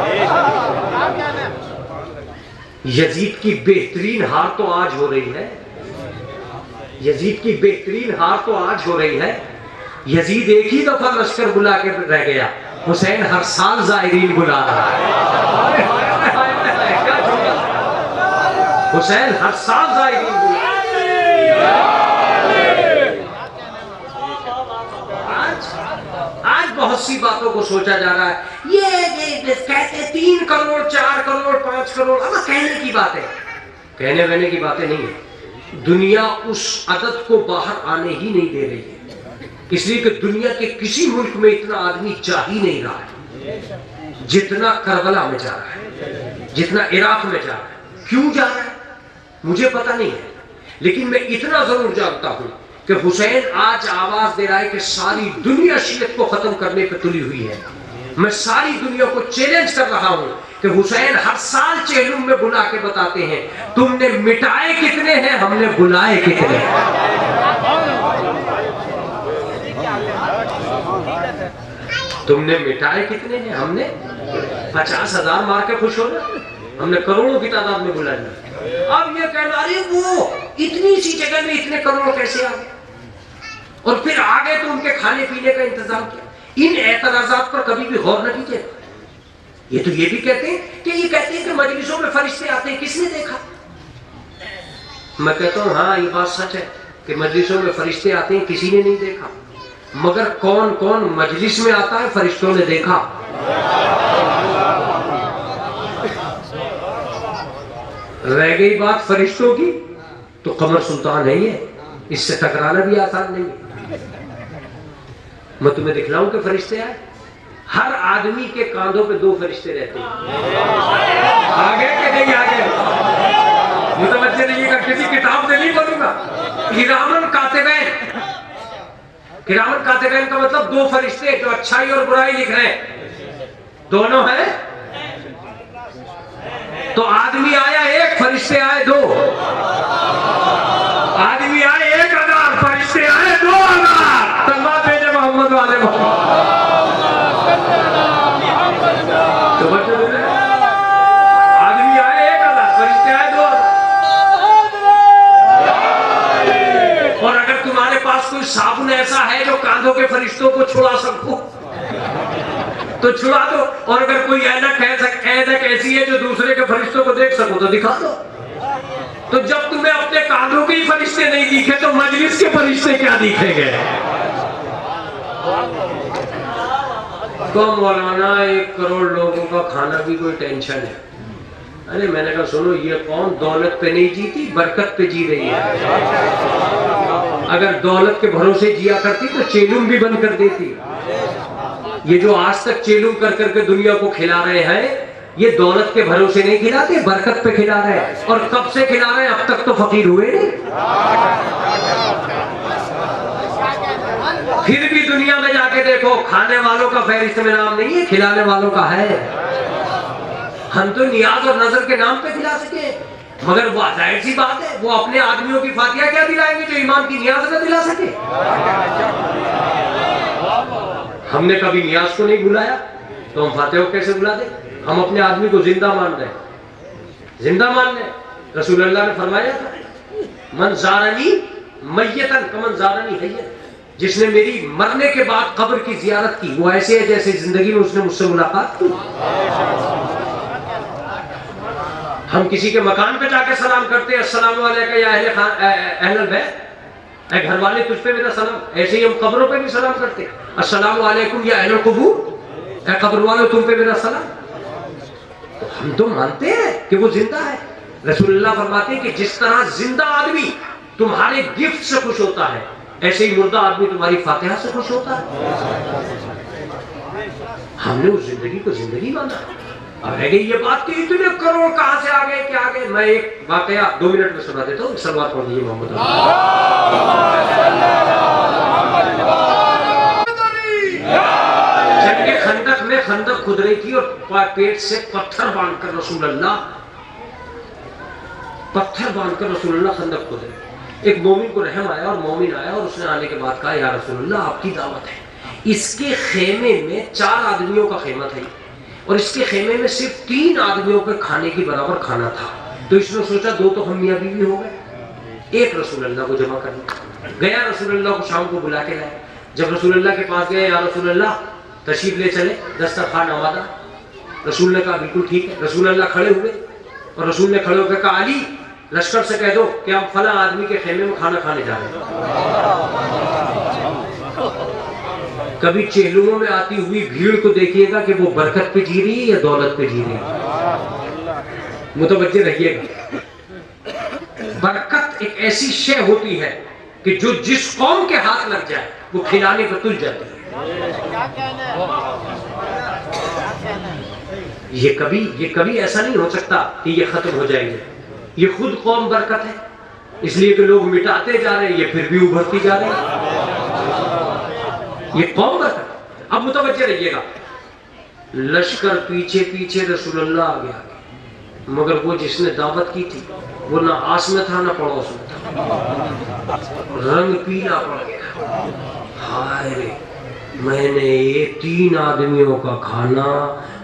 यजीद की बेहतरीन हार तो आज हो रही है, यजीद की बेहतरीन हार तो आज हो रही है। यजीद एक ही दफा लश्कर बुला के रह गया, हुसैन हर साल ज़ायरीन बुला रहा है। हुसैन हर साल ज़ायरीन बुला आज बहुत सी बातों को सोचा जा रहा है। ये कहते 3 करोड़ 4 करोड़ 5 करोड़, अब कहने की बात है, कहने वहने की बातें नहीं है। दुनिया उस अदद को बाहर आने ही नहीं दे रही है। इसलिए कि दुनिया के किसी मुल्क में इतना आदमी जा ही नहीं रहा है जितना करबला में जा रहा है, जितना इराक में जा रहा है। क्यों जा रहा है मुझे पता नहीं है, लेकिन मैं इतना जरूर जानता हूं कि हुसैन आज आवाज दे रहा है कि सारी दुनिया शियत को खत्म करने पर तुली हुई है। मैं सारी दुनिया को चैलेंज कर रहा हूं कि हुसैन हर साल चेहलुम में बुला के बताते हैं तुमने मिटाए कितने हैं, हमने बुलाए कितने हैं। तुमने मिटाए कितने हैं, हमने 50,000 मार के खुश हो गए, हमने करोड़ों की तादाद में बुला लिया। अब ये कहना अरे वो इतनी सी जगह में इतने करोड़ कैसे आ गए, और फिर आ गए तो उनके खाने पीने का इंतजाम किया। इन एतराजात पर कभी भी गौर न कीजिए। ये तो ये भी कहते हैं कि मजलिसों में फरिश्ते आते हैं, किसने देखा? मैं कहता हूं हाँ ये बात सच है कि मजलिसों में फरिश्ते आते हैं, किसी ने नहीं देखा, मगर कौन कौन मजलिस में आता है फरिश्तों ने देखा। रह गई बात फरिश्तों की, तो कमर सुल्तान है ये, इससे टकराना भी आसान नहीं है। मैं तुम्हें दिखलाऊं कि फरिश्ते आए, हर आदमी के कांधों पे 2 फरिश्ते रहते हैं। आगे के नहीं आगे मुतवज्जे रहिएगा, किसी किताब से नहीं बोलूंगा। किरामन कातिबैन, किरामन कातिबैन का मतलब 2 फरिश्ते जो अच्छाई और बुराई लिख रहे हैं, दोनों हैं। तो आदमी आया 1, फरिश्ते आए 2। आदमी आए 1000, फरिश्ते आए 2000। तल्ला भेजे मोहम्मद वाले तो बच्चे आदमी आए 1000, फरिश्ते आए 2000। और अगर तुम्हारे पास कोई साबुन ऐसा है जो कांधों के फरिश्तों को छुड़ा सको तो छुड़ा दो, और अगर कोई ऐनक ऐसी है जो दूसरे के फरिश्तों को देख सको तो दिखा दो। तो जब तुम्हें अपने कांधों के ही फरिश्ते नहीं दिखे तो मजलिस के फरिश्ते क्या दिखेंगे? तो मौलाना 1 करोड़ लोगों का खाना भी कोई टेंशन है। अरे मैंने कहा सुनो, ये कौन दौलत पे नहीं जीती, बरकत पे जी रही है। अगर दौलत के भरोसे जिया करती तो चेलुम भी बंद कर देती। ये जो आज तक चेलुम कर करके दुनिया को खिला रहे हैं, ये दौलत के भरोसे नहीं खिलाते, बरकत पे खिला रहे हैं। और कब से खिला रहे हैं, अब तक तो फकीर हुए नहीं। फिर भी दुनिया में जाके देखो, खाने वालों का फहरिस्त में नाम नहीं है, खिलाने वालों का है। हम तो नियाज और नजर के नाम पे खिला सके, मगर वो जाहिर सी बात है, वो अपने आदमियों की फातिहा क्या दिलाएंगे जो इमाम की नियाज न दिला सके। हमने कभी नियाज को नहीं बुलाया तो हम फातिहा को कैसे बुला दे? हम अपने आदमी को जिंदा मान रहे, जिंदा मान रहे। रसूल अल्लाह ने फरमाया था, मन ज़ारनी मय्यतन कमन ज़ारनी हय्यन, जिसने मेरी मरने के बाद कब्र की जियारत की वो ऐसे है जैसे जिंदगी में उसने मुझसे मुलाकात की। हम किसी के मकान पे जाके सलाम करते हैं, अस्सलामु अलैका या अहले बैत, ऐ घर वाले तुझ पे मेरा सलाम। ऐसे ही हम कब्रों पे भी सलाम करते हैं, अस्सलामु अलैकुम या अहले कुबूर, ऐ कब्र वालों तुम पे मेरा सलाम। तो हम तो मानते हैं कि वो जिंदा है। रसूलुल्लाह फरमाते हैं कि जिस तरह जिंदा आदमी तुम्हारे गिफ्ट से खुश होता है, ऐसे ही मुर्दा आदमी तुम्हारी फातिहा से खुश होता है। हमने उस जिंदगी को जिंदगी माना। अब रह गई ये बात कि इतने करोड़ कहां से आ गए, क्या आ गए। मैं एक वाकया 2 मिनट में सुना देता हूँ, सलवात पढ़ दीजिए मोहम्मद। जंग खंदक में खंदक खुद रही थी और पेट से पत्थर बांधकर रसूलुल्लाह खंदक खुद रहे। एक मोमिन को रहम आया और मोमिन आया और उसने आने के बाद कहा, या रसूलुल्लाह आपकी दावत है। इसके खेमे में 4 आदमियों का खेमा था और इसके खेमे में सिर्फ 3 आदमियों के खाने की बराबर खाना था। तो इसने सोचा 2 तो हम मियां बीवी हो गए, एक रसूलुल्लाह को जमा करना। गया रसूलुल्लाह को शाम को बुला के लाया। जब रसूलुल्लाह के पास गए, या रसूलुल्लाह तशरीफ ले चले, दस्तरखान आमादा। रसूल ने कहा बिल्कुल ठीक है। रसूलुल्लाह खड़े हुए और रसूल ने खड़े होकर कहा, अली लश्कर से कह दो कि हम फला आदमी के खेमे में खाना खाने जा रहे हैं। कभी चेहलुमों में आती हुई भीड़ को देखिएगा कि वो बरकत पे जी रही है या दौलत पे जी रही है। मुतवज्जे रहिएगा, बरकत एक ऐसी शय होती है कि जो जिस कौम के हाथ लग जाए वो खिलाने पर तुल जाती है। ये कभी ऐसा नहीं हो सकता कि ये खत्म हो जाएंगे। ये खुद कौम बरकत है, इसलिए कि लोग मिटाते जा रहे हैं, ये फिर भी उभरती जा रही है। ये कौम बरकत। अब मुतवज्जे रहिएगा, लश्कर पीछे पीछे रसूलुल्लाह आ गया, मगर वो जिसने दावत की थी वो ना आस में था ना पड़ोस में था, रंग पीला पड़ गया। हाय रे, मैंने ये 3 आदमियों का खाना,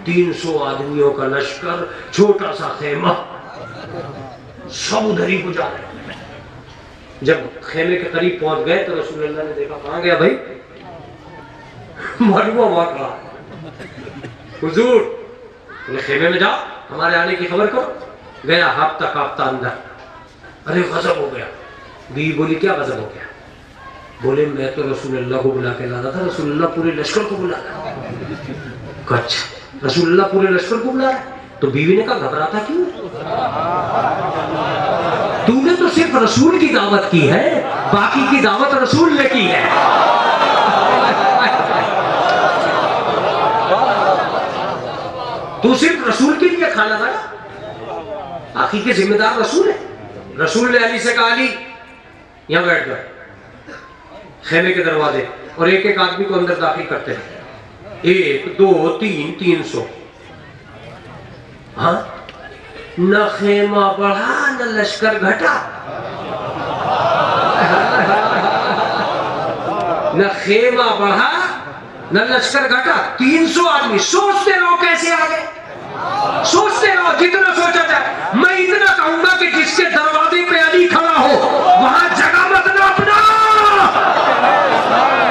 300 आदमियों का लश्कर, छोटा सा खेमा, सब उधर ही गुजारे। जब खेमे के करीब पहुंच गए तो रसूलुल्लाह ने देखा, कहां गया भाई? मालूम वहां खड़ा है। हुजूर, बोले खेमे में जाओ, हमारे आने की खबर करो। गया, हाफता कांपता अंदर। अरे गजब हो गया। बीवी बोली, क्या गजब हो गया? बोले, मैं तो रसूलुल्लाह को बुला के ला रहा था, रसूलुल्लाह पूरे लश्कर को बुला रहा है। अच्छा, रसूलुल्लाह पूरे लश्कर को बुला रहा है? तो बीवी ने कहा, घबराता क्यों? तूने तो सिर्फ रसूल की दावत की है, बाकी की दावत रसूल ने की है। तू सिर्फ रसूल के लिए खाना था, बाकी के जिम्मेदार रसूल है। रसूल ने अली से कहा, अली यहां बैठ गए खेमे के दरवाजे, और एक एक आदमी को अंदर दाखिल करते हैं। 1 2 3 300। हाँ, न खेमा बढ़ा न लश्कर घटा, न खेमा बढ़ा न लश्कर घटा। 300 आदमी। सोचते रहो कैसे आ गए, सोचते रहो, जितना सोचा जाए। मैं इतना कहूंगा कि जिसके दरवाजे पे अली खड़ा हो वहां जगह मत नापना।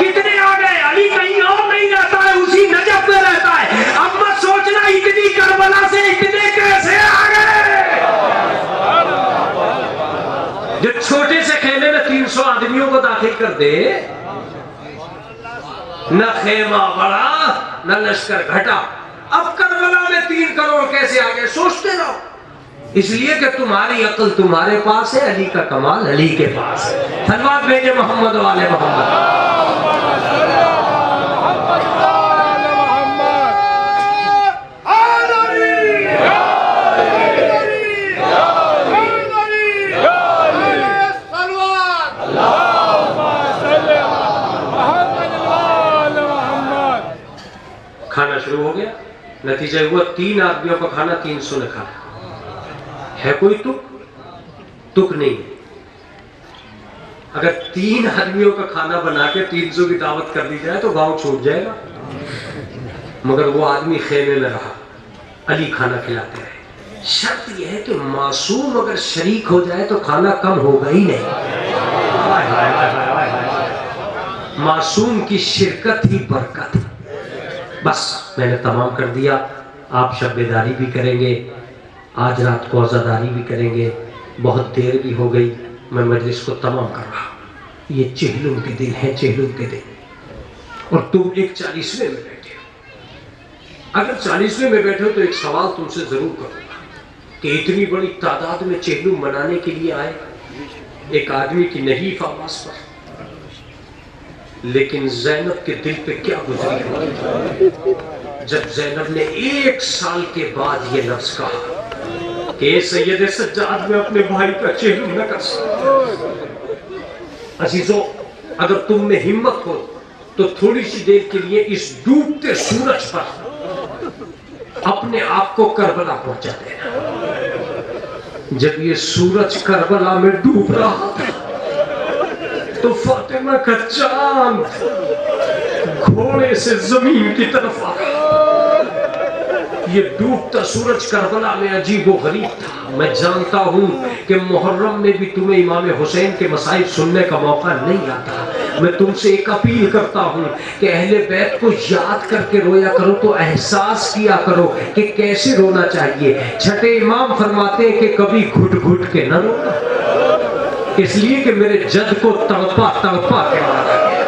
कितने आ गए? अली कहीं और नहीं रहता है, उसी नजफ में रहता है। अब मत सोचना इतनी करबला से इतने कैसे आ गए। जो छोटे से खेमे में 300 आदमियों को दाखिल कर दे, न खेमा बढ़ा न लश्कर घटा। अब करबला में 3 करोड़ कैसे आ गए? सोचते रहो। इसलिए कि तुम्हारी अक्ल तुम्हारे पास है, अली का कमाल अली के पास है। धन्यवाद भेजे मोहम्मद वाले मोहम्मद। खाना शुरू हो गया। नतीजा हुआ 3 आदमियों का खाना 300 ने खाया। है कोई तुक? तुक नहीं। अगर 3 आदमियों का खाना बना के 300 की दावत कर दी जाए तो गांव छूट जाएगा। मगर वो आदमी खेमे में रहा, अली खाना खिलाते रहे। शर्त यह है कि मासूम अगर शरीक हो जाए तो खाना कम होगा ही नहीं। मासूम की शिरकत ही बरकत। बस मैंने तमाम कर दिया। आप शब्बेदारी भी करेंगे, आज रात को आज़ादारी भी करेंगे। बहुत देर भी हो गई, मैं मजलिस को तमाम कर रहा हूँ। ये चेहलुम के दिन है, चेहलुम के दिन, और तुम एक 40वें में बैठे हो। अगर 40वें में बैठे हो तो एक सवाल तुमसे जरूर करूँगा कि इतनी बड़ी तादाद में चेहलुम मनाने के लिए आए एक आदमी की नहीफ आवाज़ पर, लेकिन ज़ैनब के दिल पे क्या गुजरी होगी जब ज़ैनब ने 1 साल के बाद ये लफ्ज़ कहा कि सैयद सज्जाद में अपने भाई का चेहरा न कर सकता। अजीजों, अगर तुम में हिम्मत हो तो थोड़ी सी देर के लिए इस डूबते सूरज पर अपने आप को करबला पहुंचा देना। जब ये सूरज करबला में डूब रहा था तो फातिमा का चांद घोड़े से जमीन की तरफ आया। ये डूबता सूरज करबला में अजीब व गरीब था। मैं जानता हूँ कि मुहर्रम में भी तुम्हें इमाम हुसैन के मसाइब सुनने का मौका नहीं आता। मैं तुमसे एक अपील करता हूँ कि अहले बैत को याद करके रोया करो, तो एहसास किया करो कि कैसे रोना चाहिए। छठे इमाम फरमाते हैं कि कभी घुट घुट के न रोना, इसलिए कि मेरे जद को तड़पा तड़पा के मारा गया।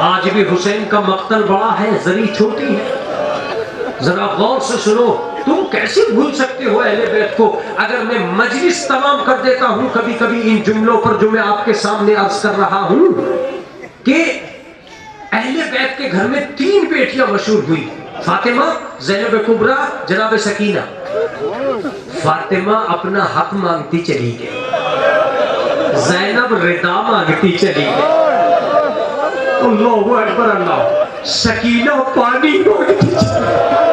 आज भी हुसैन का मक्तल बड़ा है, जरी छोटी है। जरा गौर से सुनो, तुम कैसे भूल सकते हो अहले बैत को। अगर मैं मजलिस तमाम कर देता हूं कभी कभी इन जुमलों पर जो मैं आपके सामने अर्ज कर रहा हूं, कि अहले बैत के घर में 3 बेटियां मशहूर हुई, फातिमा, ज़ैनब कुबरा, जनाब सकीना। फातिमा अपना हक मांगती चली गई, ज़ैनब रिदा मांगती चली गई। अल्लाहु अकबर अल्लाह। सकीना पानी मांगती चली गई।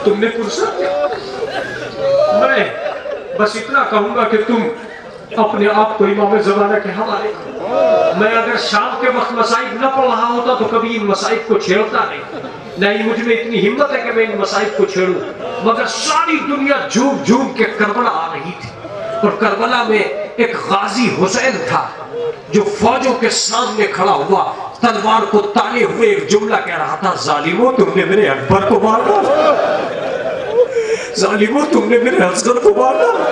तुमने फुर्सत क्या? मैं बस इतना कहूंगा कि तुम अपने आप को इमाम ज़माना के हवाले करो। मैं अगर शाम के वक्त मसाइब न पढ़ रहा होता तो कभी इन मसाइब को छेड़ता नहीं मुझ में इतनी हिम्मत है कि मैं इन मसाइब को छेड़ूं। मगर सारी दुनिया झूम झूम के करबला आ रही थी, और करबला में एक गाजी हुसैन था जो फौजों के सामने खड़ा हुआ, तलवार को ताने हुए एक जुमला कह रहा था, जालिमो तुमने मेरे अकबर को मार डाला, जालिमो तुमने मेरे असगर को मार डाला,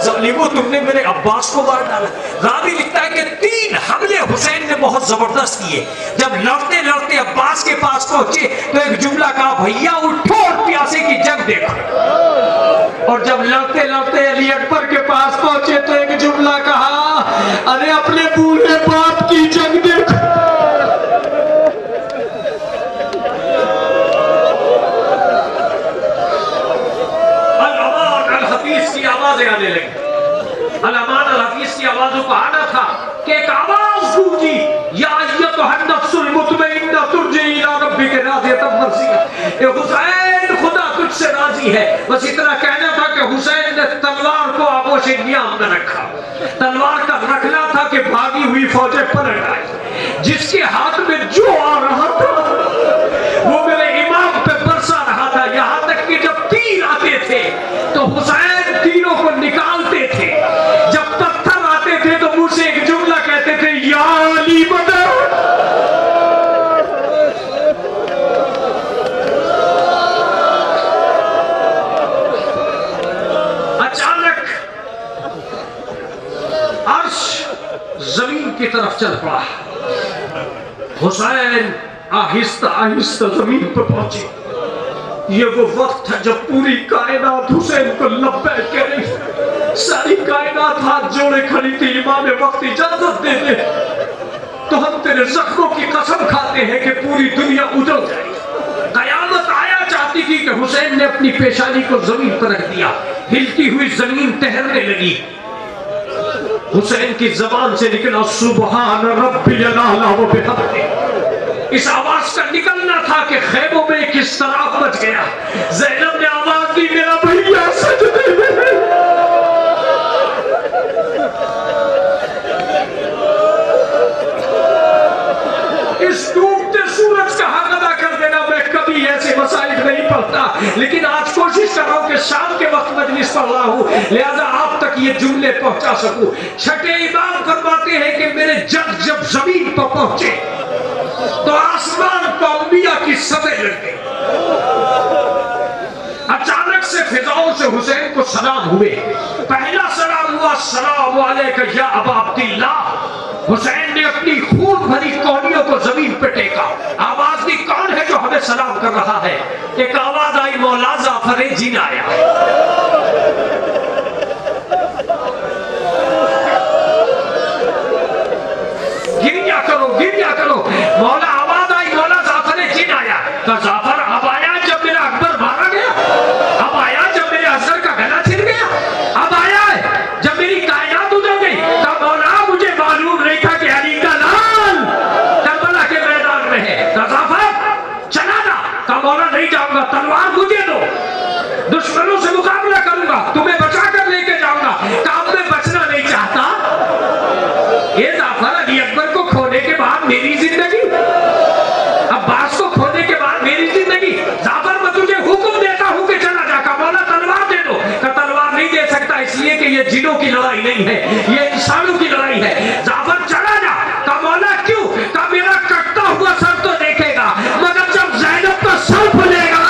जालिमो तुमने मेरे अब्बास को मार डाला। रावी लिखता है कि 3 हमले हुसैन ने बहुत जबरदस्त किए। जब लड़ते लड़ते अब्बास के पास पहुंचे तो एक जुमला कहा, भैया उठो और प्यासे की जंग देखो। और जब लड़ते लड़ते अली अकबर के पास पहुंचे तो एक जुमला कहा, अरे अपने बूढ़े बाप की जंग देखो। आवाजें आने लगी। अल-अमान अल-हफीज की आवाजों को आना था कि एक आवाज गूंजी, या अय्युहन नफ्सुल मुतमइन्ना तुरजी इला रब्बिका राज़ियतन मर्ज़िया। ए हुसैन, खुदा तुझसे राजी है। बस इतना कहना था कि हुसैन ने तलवार को आगोश नियाम में रखा। तलवार का रखना था कि भागी हुई फौजें पलट आई। जिसके हाथ में जो आ रहा था वो मेरे इमाम पे बरसा रहा था, यहां तक कि जब तीर आते थे तो हुसैन तीरों को निकालते थे। जब पत्थर आते थे तो मुझसे एक जुमला कहते थे, या अली बदर। अचानक अर्श जमीन की तरफ चल पड़ा। हुसैन आहिस्ता आहिस्ता जमीन पर पहुंचे। ये वो वक्त था जब पूरी कायनात हुसैन को लब्बैक कह रही। सारी कायनात हाथ जोड़े खड़ी थी, इमाम वक्त इजाजत दे दे तो हम तेरे जख्मों की कसम खाते हैं कि पूरी दुनिया उजड़ जाएगी। कयामत आया चाहती थी कि हुसैन ने अपनी पेशानी को जमीन पर रख दिया। हिलती हुई जमीन तैरने लगी। हुसैन की जबान से निकला, सुबहान रब्बियल आला व बिहम्दिही। इस आवाज का निकलना था कि खैमों में किस तरह मच गया। ज़ैनब ने आवाज दी, मेरा भैया सजदे में। इस डूबते सूरज का हक अदा कर देना। मैं कभी ऐसे मसाइल नहीं पढ़ता, लेकिन आज कोशिश कर रहा हूं कि शाम के वक्त मजलिस पढ़ रहा हूं, लिहाजा आप तक ये जुमले पहुंचा सकूं। छठे इमाम फरमाते हैं कि मेरे जग जब जमीन पर पहुंचे तो आसमान पर अंबिया की सतह लग गई। अचानक से फिजाओं से हुसैन को सलाम हुए। पहला सलाम हुआ, सलाम अलैका या अबा अब्दुल्लाह। हुसैन ने अपनी खून भरी कोहनियों को जमीन पे टेका। आवाज दी, कौन है जो हमें सलाम कर रहा है? एक आवाज आई, मौला जाफर जिन आया। गिरिया करो। मौला आवाज आई, मौला जाफर जिन आया। तो जाफर अब आया जब मेरा अकबर मारा गया, अब आया जब मेरे असगर का गला छिल गया, अब आया है जब मेरी कायनात उजड़ गई। तो मौला मुझे मालूम नहीं था कि अली का लाल करबला के मैदान में है। तो जाफर चला जा। तो मौला नहीं जाऊंगा, तलवार मुझे दो, दुश्मनों से मुकाबला करूंगा, तुम्हें बचा कर लेके जाऊंगा। काम में बचना नहीं चाहता। ये जाफर अली अकबर को खोने के बाद मेरी जिंदगी, अब्बास को खोने के बाद मेरी जिंदगी। जाफर मैं तुझे हुक्म देता हूं कि चला जा। का मौला तलवार दे दो। का तलवार नहीं दे सकता, इसलिए कि ये जिनों की लड़ाई नहीं है, ये इंसानों की लड़ाई है। जाफर चला जा। का मौला क्यों? का मेरा कटता हुआ सर तो देखेगा, मगर जब ज़ैनब का सर खुलेगा।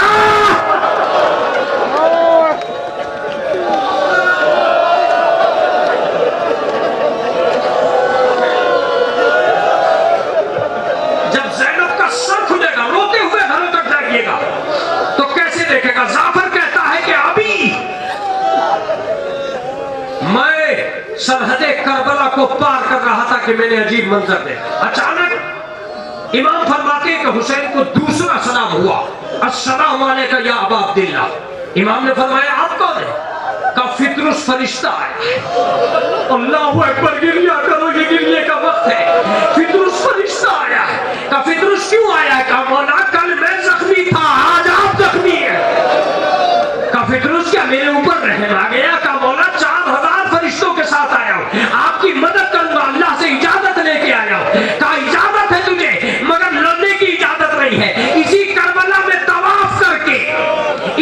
तो कैसे देखेगा? जाफर कहता है कि आप मैं सरहदे करबला को पार कर रहा था कि मैंने अजीब मंजर देखा। अचानक इमाम फरमाते हैं कि हुसैन को दूसरा सलाम हुआ, अस्सलाम वालेकुम या अबा अब्दुल्लाह। इमाम ने फरमाया आप कौन है? का फितरुस फरिश्ता आया। अल्लाहु अकबर, गिरिया करो, ये गिरने का वक्त है। फितरुस फरिश्ता आया है। का फितरुस क्यों आया? का मौला कल मैं जख्मी था, आज आप जख्मी है। का फितरुस क्या मेरे ऊपर रहम आ गया? का मौला 4000 फरिश्तों के साथ आया हूं, आपकी मदद करूंगा, अल्लाह से इजाजत लेके आया हूं। का इजाजत है तुझे, मगर लड़ने की इजाजत नहीं है। इसी करबला में तवाफ करके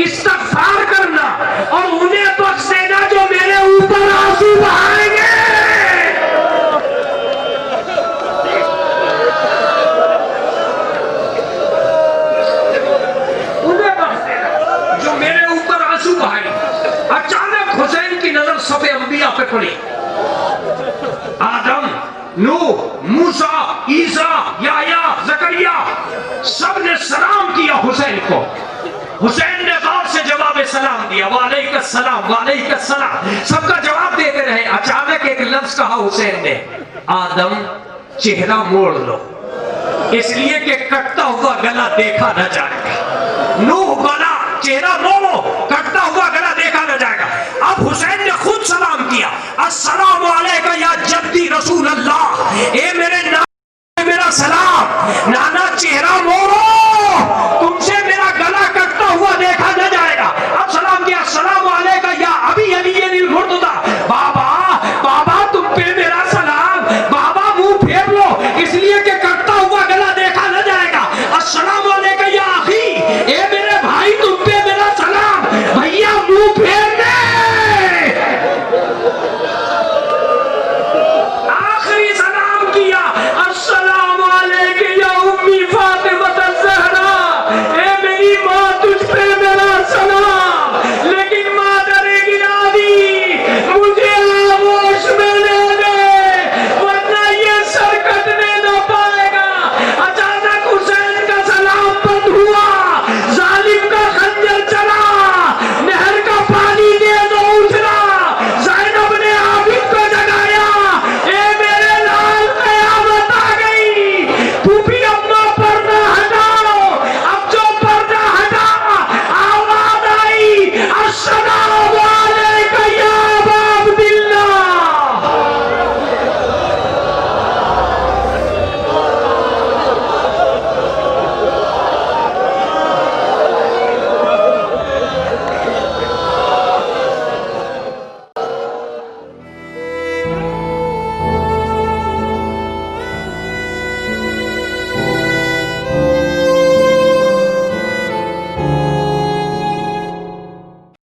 इस्तगफार करना और उन्हें बख्श देना जो मेरे ऊपर आंसू बहाएंगे। उन्हें बख्श देना जो मेरे ऊपर आंसू बहाएंगे। अचानक हुसैन की नजर सफे अंबिया पे पड़ी। आदम, नूह, मूसा, ईसा, याया, जकरिया सब ने सलाम किया हुसैन को। हुसैन ने गौर से जवाब सलाम दिया, वालेकुम सलाम, वालेकुम सलाम, सबका जवाब देते रहे। अचानक एक लफ्ज कहा हुसैन ने, आदम चेहरा मोड़ लो, इसलिए कि कटता हुआ गला देखा न जाएगा। नूह बोला चेहरा मोड़ो, कटता हुआ गला देखा न जाएगा। अब हुसैन ने खुद सलाम किया, अस्सलाम वालेकुम या जद्दी रसूल अल्लाह,